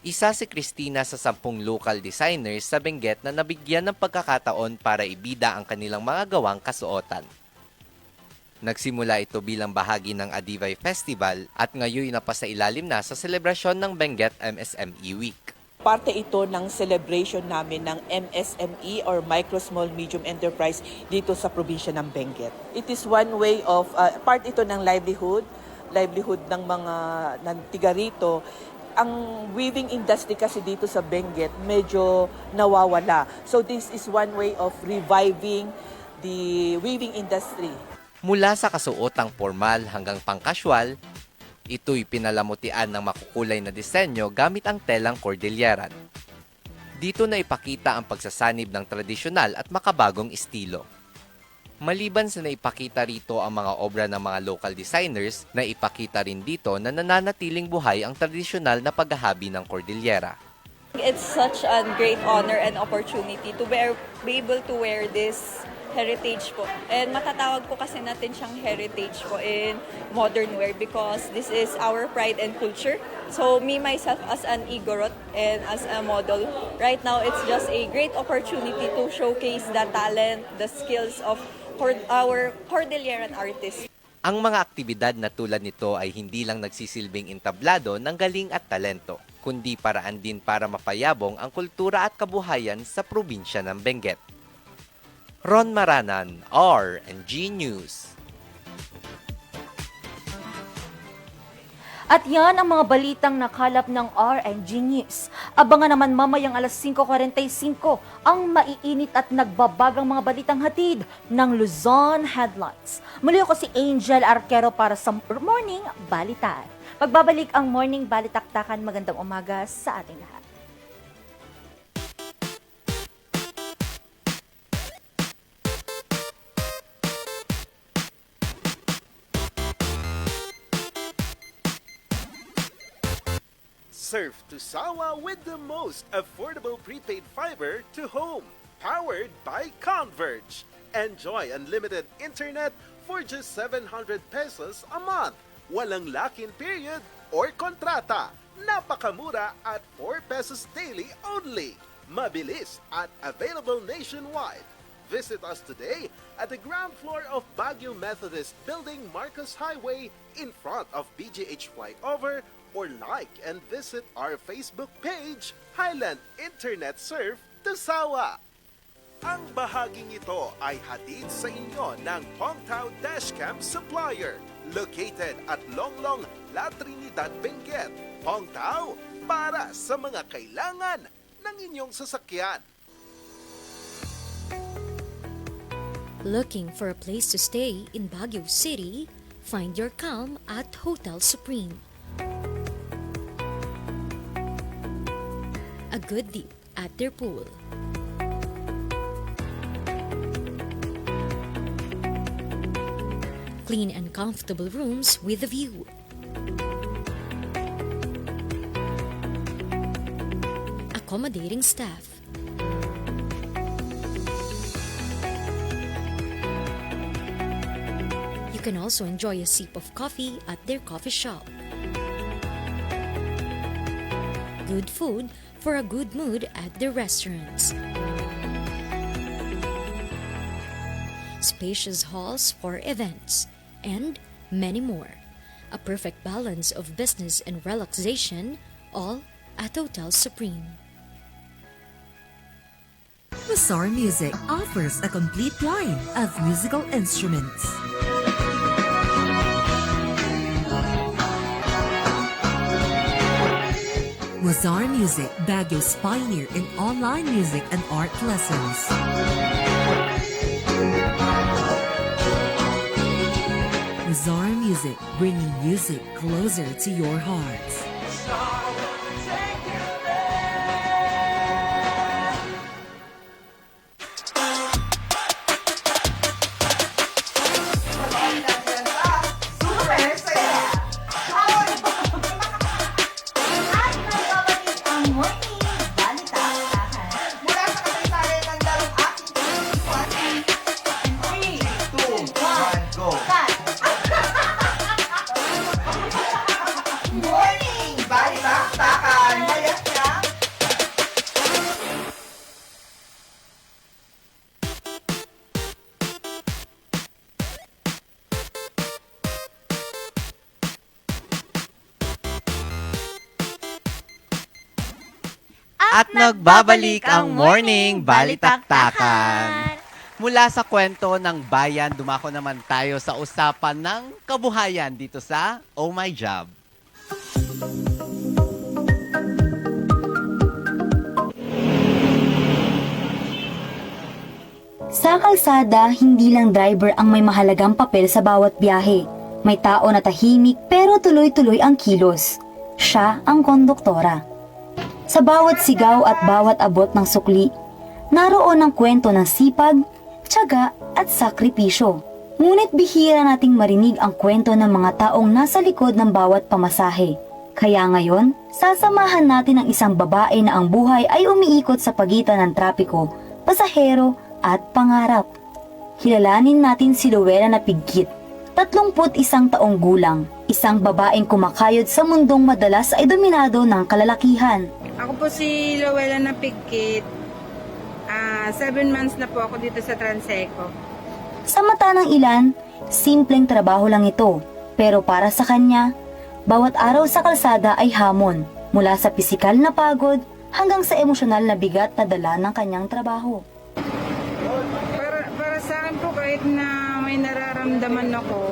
Isa si Christina sa 10 local designers sa Benguet na nabigyan ng pagkakataon para ibida ang kanilang mga gawang kasuotan. Nagsimula ito bilang bahagi ng Adivay Festival at ngayon napasailalim na sa selebrasyon ng Benguet MSME Week. Parte ito ng celebration namin ng MSME or Micro Small Medium Enterprise dito sa probinsya ng Benguet. It is one way of, part ito ng livelihood ng mga tiga rito. Ang weaving industry kasi dito sa Benguet medyo nawawala. So this is one way of reviving the weaving industry. Mula sa kasuotang formal hanggang pangkasyual, ito'y pinalamutian ng makukulay na disenyo gamit ang telang cordilleran. Dito na ipakita ang pagsasanib ng tradisyonal at makabagong estilo. Maliban sa naipakita rito ang mga obra ng mga local designers, naipakita rin dito na nananatiling buhay ang tradisyonal na paghahabi ng cordillera. It's such a great honor and opportunity to be able to wear this heritage po. And matatawag po kasi natin siyang heritage po in modern wear because this is our pride and culture. So me myself as an Igorot and as a model, right now it's just a great opportunity to showcase the talent, the skills of our Cordilleran artists. Ang mga aktibidad na tulad nito ay hindi lang nagsisilbing entablado ng galing at talento, kundi paraan din para mapayabong ang kultura at kabuhayan sa probinsya ng Benguet. Ron Maranan, RNG News. At yan ang mga balitang nakalap ng RNG News. Abangan naman mamayang alas 5:45 ang maiinit at nagbabagang mga balitang hatid ng Luzon Headlines. Muli ako si Angel Arquero para sa Morning Balitaan. Magbabalik ang Morning Balitaktakan. Magandang umaga sa ating lahat. Surf to Sawa with the most affordable prepaid fiber to home, powered by Converge. Enjoy unlimited internet for just 700 pesos a month. Walang lock-in period or kontrata. Napakamura at 4 pesos daily only. Mabilis at available nationwide. Visit us today at the ground floor of Baguio Methodist Building, Marcos Highway, in front of BGH Flyover, or like and visit our Facebook page, Highland Internet Surf Tusawa. Ang bahaging ito ay hatid sa inyo ng Pongtao Dashcam Supplier, located at Longlong, La Trinidad, Benguet. Pongtao, para sa mga kailangan ng inyong sasakyan. Looking for a place to stay in Baguio City? Find your calm at Hotel Supreme. A good dip at their pool. Clean and comfortable rooms with a view. Accommodating staff. You can also enjoy a sip of coffee at their coffee shop. Good food for a good mood at the restaurants. Spacious halls for events, and many more. A perfect balance of business and relaxation, all at Hotel Supreme. Mazar Music offers a complete line of musical instruments. Mazar Music, Baguio's pioneer in online music and art lessons. Mazar Music, bringing music closer to your hearts. At nagbabalik ang Morning Balitaktakan. Mula sa kwento ng bayan, dumako naman tayo sa usapan ng kabuhayan dito sa Oh My Job. Sa kalsada, hindi lang driver ang may mahalagang papel sa bawat biyahe. May tao na tahimik pero tuloy-tuloy ang kilos. Siya ang konduktora. Sa bawat sigaw at bawat abot ng sukli, naroon ang kwento ng sipag, tiyaga at sakripisyo. Ngunit bihira nating marinig ang kwento ng mga taong nasa likod ng bawat pamasahe. Kaya ngayon, sasamahan natin ang isang babae na ang buhay ay umiikot sa pagitan ng trapiko, pasahero at pangarap. Kilalanin natin si Luella na Pigkit, 31 taong gulang, isang babaeng kumakayod sa mundong madalas ay dominado ng kalalakihan. Ako po si Luella na Pigkit. 7 months na po ako dito sa Transeco. Sa mata ng ilan, simpleng trabaho lang ito. Pero para sa kanya, bawat araw sa kalsada ay hamon. Mula sa pisikal na pagod hanggang sa emosyonal na bigat na dala ng kanyang trabaho. Para sa akin po kahit na may nararamdaman ako,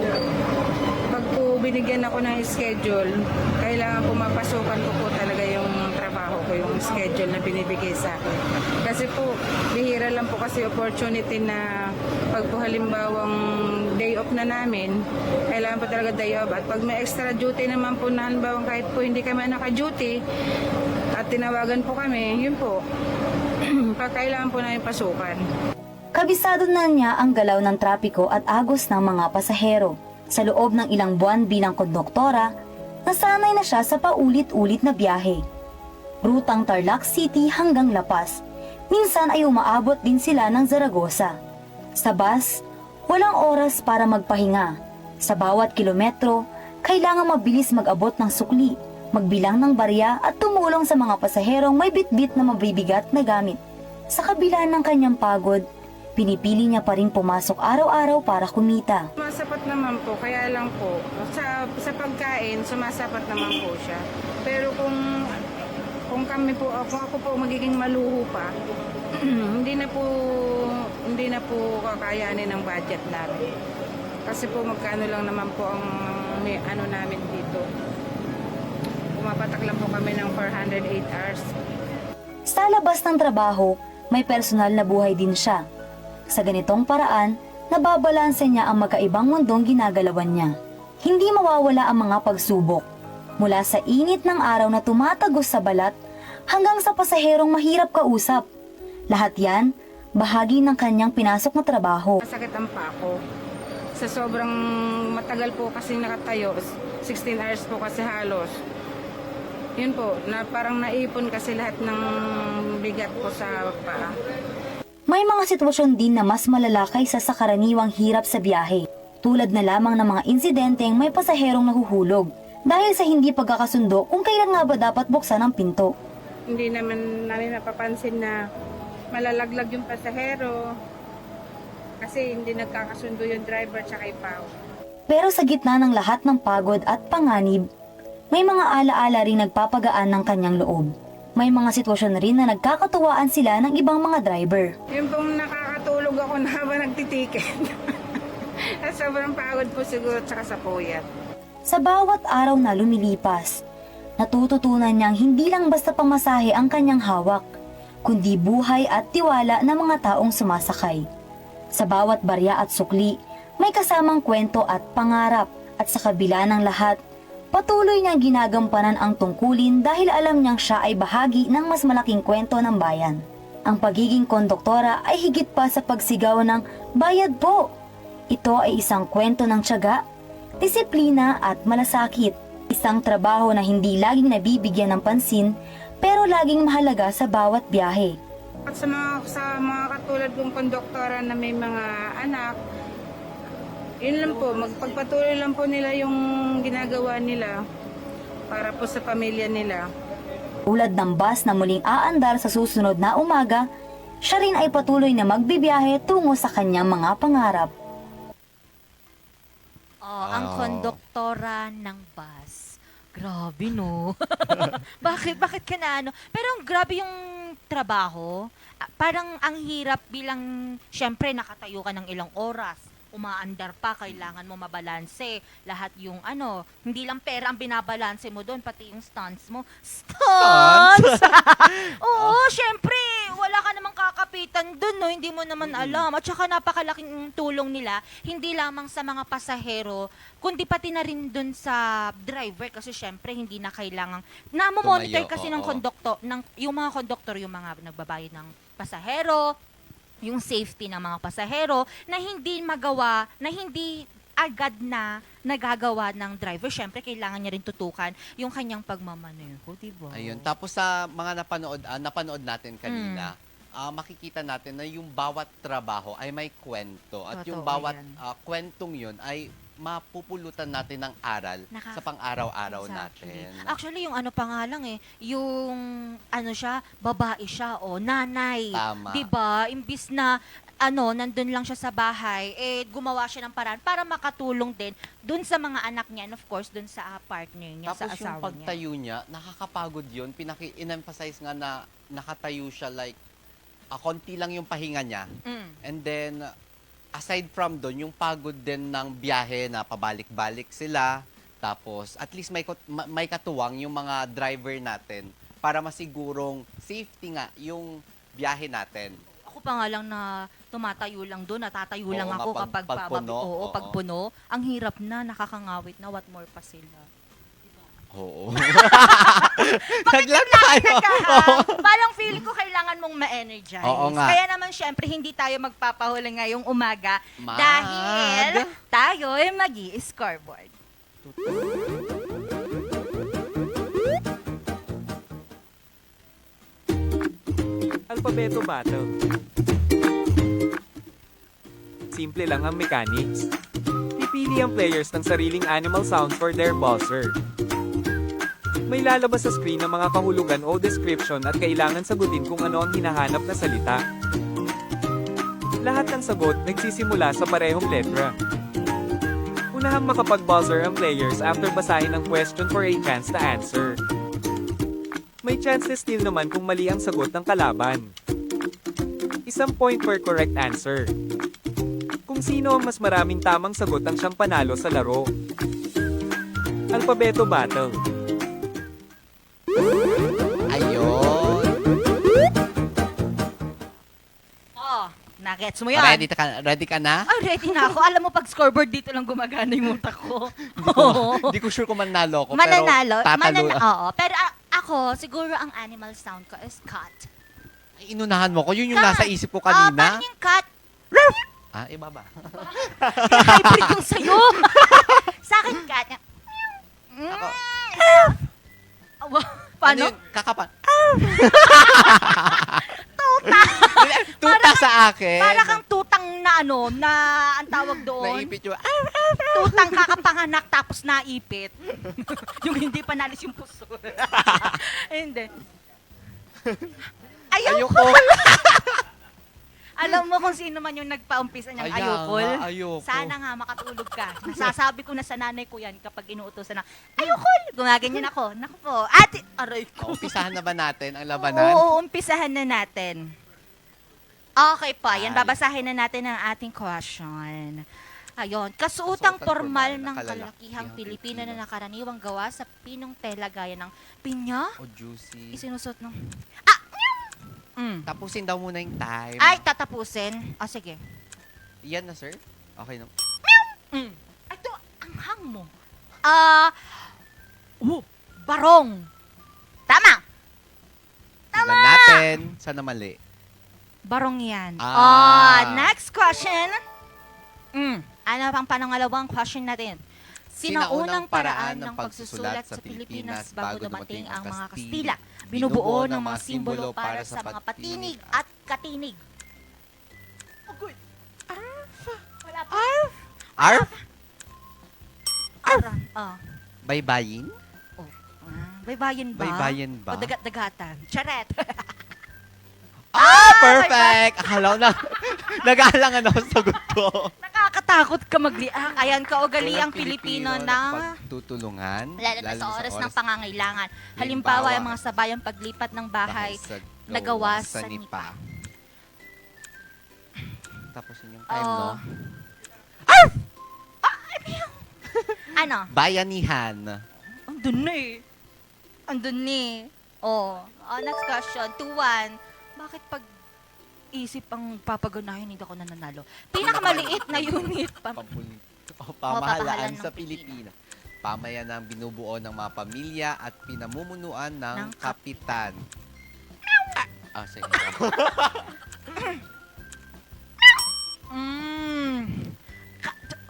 pag po binigyan ako ng schedule, kailangan pumapasukan ko po talaga yung trabaho ko, yung schedule na binibigay sa akin. Kasi po, bihira lang po kasi opportunity na pag po halimbawang day off na namin, kailangan po talaga day off. At pag may extra duty naman po na halimbawang kahit po hindi kami naka-duty, at tinawagan po kami, yun po, kailangan po namin pasukan. Kabisado na niya ang galaw ng trapiko at agos ng mga pasahero. Sa loob ng ilang buwan bilang konduktora, nasanay na siya sa paulit-ulit na biyahe. Rutang Tarlac City hanggang La Paz. Minsan ay umaabot din sila ng Zaragoza. Sa bus, walang oras para magpahinga. Sa bawat kilometro, kailangan mabilis mag-abot ng sukli, magbilang ng barya at tumulong sa mga pasaherong may bitbit na mabibigat na gamit. Sa kabila ng kanyang pagod, pinipili niya pa rin pumasok araw-araw para kumita. Sumasapat naman po, kaya lang po, sa pagkain, sumasapat naman po siya. Pero kung ako po magiging maluho pa, hindi na po kakayanin ng budget namin. Kasi po magkano lang naman po ang namin dito. Pumapatak lang po kami ng 408 hours. Sa labas ng trabaho, may personal na buhay din siya. Sa ganitong paraan, nababalanse niya ang magkaibang mundong ginagalawan niya. Hindi mawawala ang mga pagsubok. Mula sa init ng araw na tumatagos sa balat, hanggang sa pasaherong mahirap kausap. Lahat yan, bahagi ng kanyang pinasok na trabaho. Masakit ang pako. Sa sobrang matagal po kasi nakatayo, 16 hours po kasi halos. Yun po, na parang naipon kasi lahat ng bigat po sa paa. May mga sitwasyon din na mas malala kaysa sa karaniwang hirap sa biyahe, tulad na lamang ng mga insidenteng may pasaherong nahuhulog dahil sa hindi pagkakasundo kung kailan nga ba dapat buksan ang pinto. Hindi naman namin napapansin na malalaglag yung pasahero kasi hindi nagkakasundo yung driver tsaka ipaw. Pero sa gitna ng lahat ng pagod at panganib, may mga alaala rin nagpapagaan ng kanyang loob. May mga sitwasyon rin na nagkakatuwaan sila ng ibang mga driver. Yung pong nakakatulog ako na habang nagtitiket. Sobrang pagod po siguro tsaka sa puyat. Sa bawat araw na lumilipas, natututunan niyang hindi lang basta pamasahe ang kanyang hawak, kundi buhay at tiwala ng mga taong sumasakay. Sa bawat barya at sukli, may kasamang kwento at pangarap, at sa kabila ng lahat, patuloy niyang ginagampanan ang tungkulin dahil alam niyang siya ay bahagi ng mas malaking kwento ng bayan. Ang pagiging konduktora ay higit pa sa pagsigaw ng "Bayad po!" Ito ay isang kwento ng tiyaga, disiplina at malasakit. Isang trabaho na hindi laging nabibigyan ng pansin, pero laging mahalaga sa bawat biyahe. At sa mga katulad kong konduktora na may mga anak, yun lang po, magpagpatuloy lang po nila yung ginagawa nila para po sa pamilya nila. Tulad ng bus na muling aandar sa susunod na umaga, siya rin ay patuloy na magbibiyahe tungo sa kanyang mga pangarap. Ang konduktora ng bus. Grabe, no? Bakit ka na ano? Pero grabe yung trabaho. Parang ang hirap bilang, syempre, nakatayo ka ng ilang oras. Umaandar pa, kailangan mo mabalanse. Lahat yung hindi lang pera ang binabalanse mo doon, pati yung stunts mo. Stunts? Oo, syempre, wala ka namang kakapitan doon, no? Hindi mo naman alam. At saka napakalaking tulong nila, hindi lamang sa mga pasahero, kundi pati na rin doon sa driver, kasi syempre, hindi na kailangang, namomonitor kasi ng konduktor, yung mga konduktor, yung mga nagbabayad ng pasahero, yung safety ng mga pasahero na hindi agad na nagagawa ng driver. Syempre, kailangan niya rin tutukan yung kanyang pagmamaneho, diba? Ayun. Tapos sa mga napanood natin kanina, makikita natin na yung bawat trabaho ay may kwento. At yung bawat kwentong yun ay mapupulutan natin ng aral sa pang-araw-araw natin. Actually, yung pa nga lang yung siya, babae siya, nanay. Tama. Diba? Imbis na nandun lang siya sa bahay, gumawa siya ng paraan para makatulong din dun sa mga anak niya and of course dun sa partner niya, Tapos sa asawa yung pagtayo niya, nakakapagod yun. In-emphasize nga na nakatayo siya like, konti lang yung pahinga niya. And then, aside from doon, yung pagod din ng biyahe na pabalik-balik sila, Tapos, at least may katuwang yung mga driver natin para masigurong safety nga yung biyahe natin. Ako pa nga lang na tumatayo lang doon, natatayo lang Oo nga, ako kapag pag puno, oo. pag puno. Ang hirap na, nakakangawit na, what more pa sila. Oo. Naglag tayo. Parang feeling ko kailangan mong ma-energize. Oo nga. Kaya naman syempre hindi tayo magpapahuli ngayong umaga dahil tayo ay mag-i-scoreboard. Alphabeto Battle. Simple lang ang mechanics. Pipili ang players ng sariling animal sound for their buzzer. May lalabas sa screen ng mga kahulugan o description at kailangan sagutin kung ano ang hinahanap na salita. Lahat ng sagot nagsisimula sa parehong letra. Unahang makapag-buzzer ang players after basahin ang question for a chance to answer. May chance to steal naman kung mali ang sagot ng kalaban. Isang point per correct answer. Kung sino ang mas maraming tamang sagot ang siyang panalo sa laro. Alphabeto Battle. Ayun. Oh, nagets mo yan. Ready ka na? Ah, ready na ako. Alam mo, pag scoreboard dito lang gumagana yung utak ko. Hindi ko sure kung manalo ko. Mananalo. Pero tatalo. Oo. Pero ako, siguro ang animal sound ko is cat. Ay, inunahan mo ko. Yun yung Cat. nasa isip ko Parang kanina. yung cat. Ah, iba ba? Hybrid yung sa'yo. Sa akin, cat. Paano? Ano yun? Kakapan. Tuta. Tuta sa akin. Para kang tutang na ano, na ang tawag doon. Naipit yung... Tutang kakapanganak tapos naipit. Yung hindi pa nalis yung puso. Hindi. Ayoko. Alam mo kung sino man yung nagpaumpisa niyang ayokol? Ayoko. Sana nga makatulog ka. Nasasabi ko na sa nanay ko yan kapag inuutosan na, ayokol! Gumaganyan ako. Naku po. Ate, aray ko. Umpisahan na ba natin ang labanan? Oo, umpisahan na natin. Okay pa, yan. Babasahin na natin ang ating question. Ayun, kasuotang formal ng kalakihang Pilipino na nakaraniwang gawa sa pinong tela gaya ng pinya. O juicy. Isinusuot ng... Tapusin daw muna yung time. Ay, tatapusin. O, sige. Yan na, sir? Okay na. Ito, ang hang mo. Barong. Tama. Tignan natin. Sana mali. Barong yan. Ah. Next question. Ano pang pangalawang question natin? Sinaunang paraan ng pagsusulat sa Pilipinas bago dumating ang mga Kastila. Binubuo ng mga simbolo para sa mga patinig at katinig. Wala pa. Arf? Baybayin? Baybayin ba? Baybayin ba? O dagat-dagatan? Charet! Perfect! Akala ko na, nag-aalangan ako sa sagot ko. Nakakatakot ka mag-react. Ayan, kaugaliang Pilipino na pagtutulungan. lalo na sa oras ng pangangailangan. Halimbawa, yung mga sabayang paglipat ng bahay na gawa sa nipa. Tapos yun yung time, no? Ano? Bayanihan. Andun na eh. Andun na eh. Next question. 2-1. Bakit pag isip ang papaganahin, hindi ako nananalo? Pinakamaliit na unit. Pamahalaan sa Pilipinas. Pamayanang binubuo ng mga pamilya at pinamumunuan ng kapitan. Sige.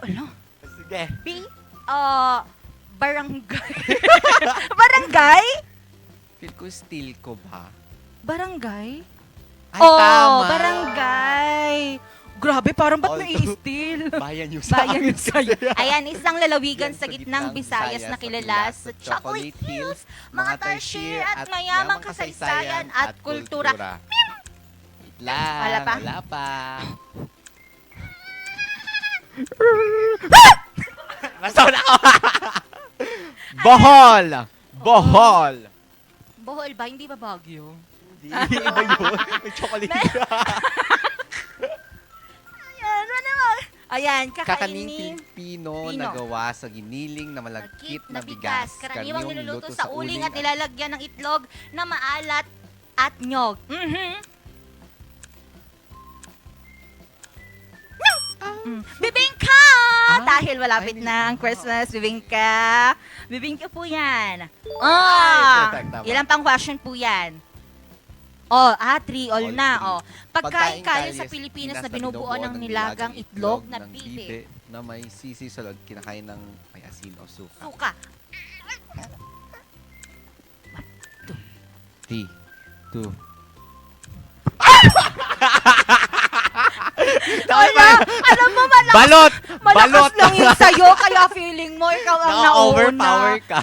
Ano? Sige. Barangay. Barangay? Feel ko steal ko ba? Barangay? Ay, tama. Barangay. Grabe, parang ba't may i-steal? Bayan yung sa Bayan akin. yung sa'yo. Ayan, isang lalawigan sa gitnang Visayas na kilala sa Chocolate Hills, mga tarsier at mayamang kasaysayan at kultura. Wait lang. Wala pa? Wala pa. Basta na ako. Bohol! Bohol! Bohol ba? Hindi ba Baguio? Hindi, iba yun. May chocolate. Ayan, ano naman? Ayan, Kakaning kakainin. Pilipino Pino. na gawa sa giniling na malagkit na bigas. Karaniwang niluluto sa uling at nilalagyan ng itlog na maalat at nyog. Bibingka! Dahil malapit na ang Christmas, bibingka. Bibingka po yan. perfect, tama. Ilan pang question po yan? 3 all na. Pagkain kaya sa Pilipinas na binubuo ng nilagang itlog na bide. Na may sisi sa loob, kinakain ng may asin o suka. Suka. 3, 2. Alam mo, Balot! malakas Balot! lang yun sa'yo, kaya feeling mo, ikaw ang nauna. Na-overpower ka.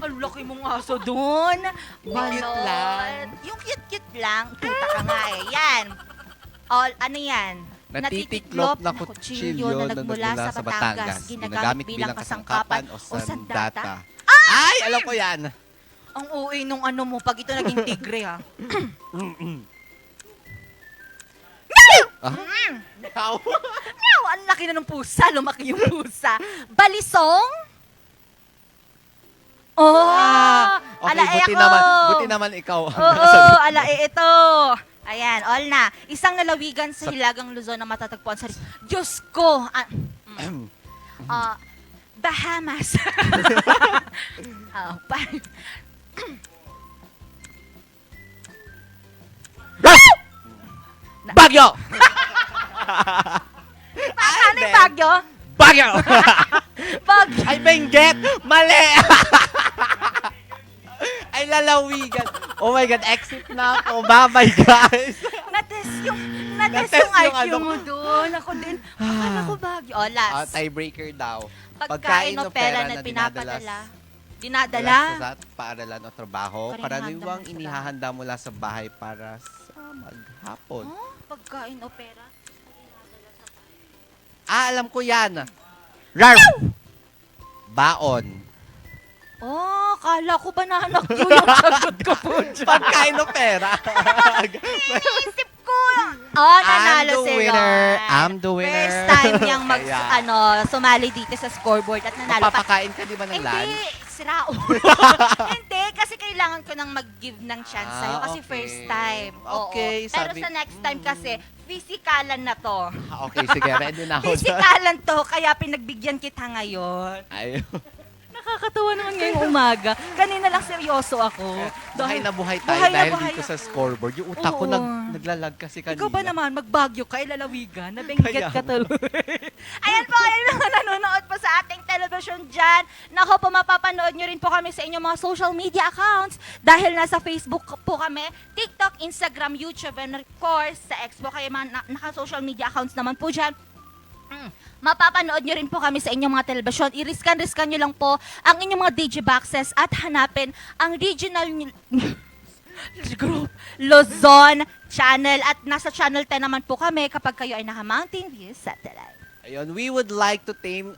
Ang laki mong aso doon. Cute lang. Yung cute lang. Kita ka nga eh. Yan. Ano yan? Natitiklop na kutsilyo na nagmula sa Batangas, ginagamit bilang kasangkapan o sandata. Ay! Alam ko yan! Ang uwi nung ano mo, pag ito naging tigre ha. Meow! Ang laki na ng pusa. Lumaki yung pusa. Balisong? Okay, buti naman ikaw. Ito. Ayan, all na. Isang lalawigan sa Hilagang Luzon na matatagpuan sa... Diyos ko! Bahamas. Bagyo! Ano yung Bagyo? Bagyo! Ay, Benguet! Mali! Ay, lalawigan. Oh my God, exit na ako. Bye-bye, guys. Natest yung IQ mo doon. Ako din. Akala ko Bagyo. Last. Tiebreaker daw. Pagkain o pera na pinapadala. Dinadala? Sa paaralan o trabaho, karaniwang Karaniwang inihahanda mula sa bahay para sa maghapon. Pagkain o pera? Alam ko yan. Rarf! Baon. Kala ko banana Q yung sagot ko po dyan. Pagkain o pera. Isip ko. Nanalo si Ron. I'm the winner. First time niyang Kaya. sumali dito sa scoreboard at nanalo pa. Papakain ka di ba ng lunch? Hindi, sira ulo. Hindi, kasi kailangan ko nang mag-give ng chance sa'yo kasi okay. first time. Okay, Pero sa next time kasi, physikalan na to. Okay, sige, ready na ako. Physikalan to, kaya pinagbigyan kita ngayon. Ayun. Nakakatawa naman ngayong umaga. Kanina lang seryoso ako. Buhay na buhay tayo buhay na dahil buhay dito sa ako. scoreboard. Yung utak ko Oo. naglalag kasi kanina. Ikaw ba naman, magbagyo ka, ilalawigan, nabengget ka Kaya. tuloy. Ayan po, kayo mga nanonood po sa ating television dyan. Nako po, mapapanood nyo rin po kami sa inyong mga social media accounts dahil nasa Facebook po kami, TikTok, Instagram, YouTube, and of course, sa X po kayo mga naka-social media accounts naman po dyan. Mapapanood nyo rin po kami sa inyong mga telebisyon. Iriskan nyo lang po ang inyong mga digiboxes at hanapin ang regional group Luzon channel. At nasa channel 10 naman po kami kapag kayo ay naka-Mountain View Satellite. Ayun, we would like to thank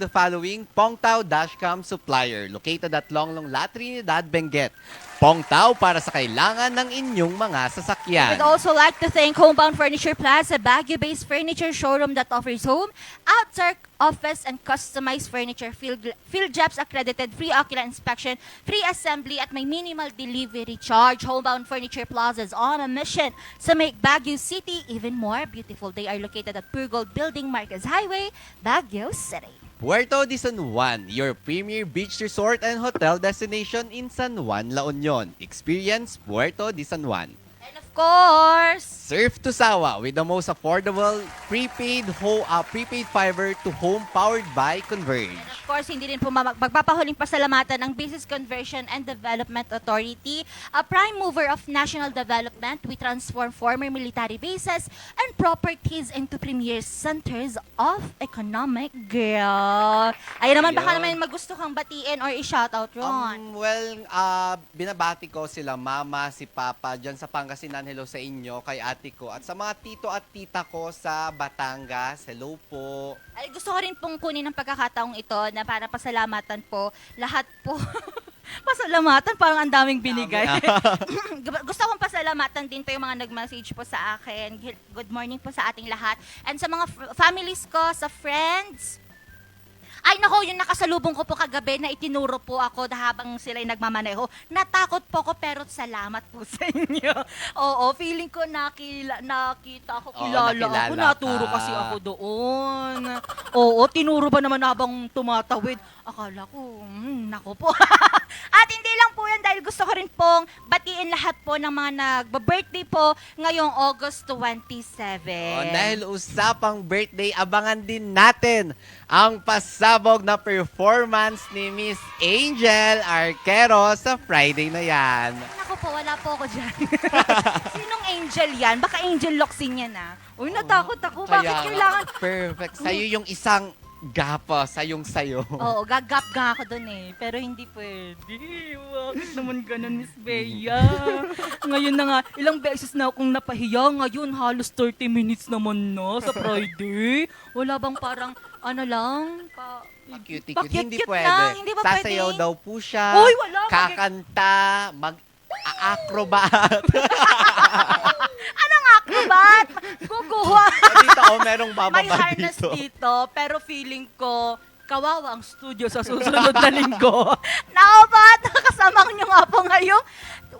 the following Pongtao Dashcam Supplier located at Longlong La Trinidad, Benguet. Pongtao para sa kailangan ng inyong mga sasakyan. We'd also like to thank Homebound Furniture Plaza, Baguio-based furniture showroom that offers home, outdoor, office, and customized furniture. PhilJEPS accredited, free ocular inspection, free assembly, at may minimal delivery charge. Homebound Furniture Plaza is on a mission to make Baguio City even more beautiful. They are located at Pure Gold Building, Marquez Highway, Baguio City. Puerto de San Juan, your premier beach resort and hotel destination in San Juan, La Union. Experience Puerto de San Juan. And of course, Surf to Sawa with the most affordable prepaid fiber to home powered by Converge. of course, hindi rin po magpapahuling pasalamatan ang Business Conversion and Development Authority, a prime mover of national development. We transform former military bases and properties into premier centers of economic growth. Ayun naman, baka naman magusto kang batiin or i-shoutout, Ron. Binabati ko sila mama, si papa, dyan sa Pangasinan, hello sa inyo, kay ate ko, at sa mga tito at tita ko sa Batangas, hello po. Ay, gusto ko rin pong kunin ng pagkakataong ito na para pasalamatan po lahat po Pasalamatan, parang ang daming binigay. Gusto kong pasalamatan din po yung mga nag-message po sa akin. Good morning po sa ating lahat. And sa mga families ko, sa friends. Ay nako, yung nakasalubong ko po kagabi na itinuro po ako habang sila'y nagmamaneho. Natakot po ko pero salamat po sa inyo. Oo, feeling ko nakita ako, kilala ako, naturo kasi ako doon. Oo, tinuro ba naman habang tumatawid? Akala ko, nako po. At hindi lang po yan dahil gusto ko rin pong batiin lahat po ng mga nagba-birthday po ngayong August 27. Dahil usapang birthday, abangan din natin ang pasabog na performance ni Miss Angel Arquero sa Friday na yan. Naku po, wala po ako dyan. Sinong Angel yan? Baka Angel Locsin yan Uy, natakot ako. Bakit kailangan? Perfect. Sa'yo yung isang gapa, sayo. Oo, gagap nga ako doon pero hindi pwede. Bakit naman ganun, Miss Bea? Ngayon na nga, ilang beses na akong napahiya. Ngayon, halos 30 minutes naman sa Friday. Wala bang parang, Cute. Pakyut-kyut Hindi lang, pwede. hindi ba pwede? Sasayaw daw po siya. Uy, wala. Kakanta, mag-acrobat. Anong acrobat? Guguha. Dito, merong bababa May harness dito. dito, pero feeling ko, kawawa ang studio sa susunod na linggo. Naubat, kasama nyo nga po ngayong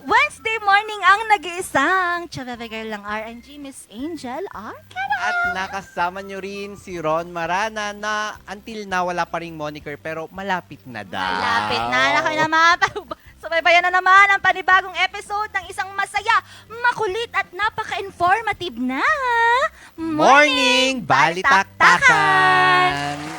Wednesday morning ang nag-iisang Chaveva Girl lang RNG, Miss Angel Arquero. At nakasama nyo rin si Ron Marana na until na wala pa ring moniker pero malapit na daw. Malapit na. Nako naman. Subaybayan na naman ang panibagong episode ng isang masaya, makulit at napaka-informative na Morning Balitaktakan!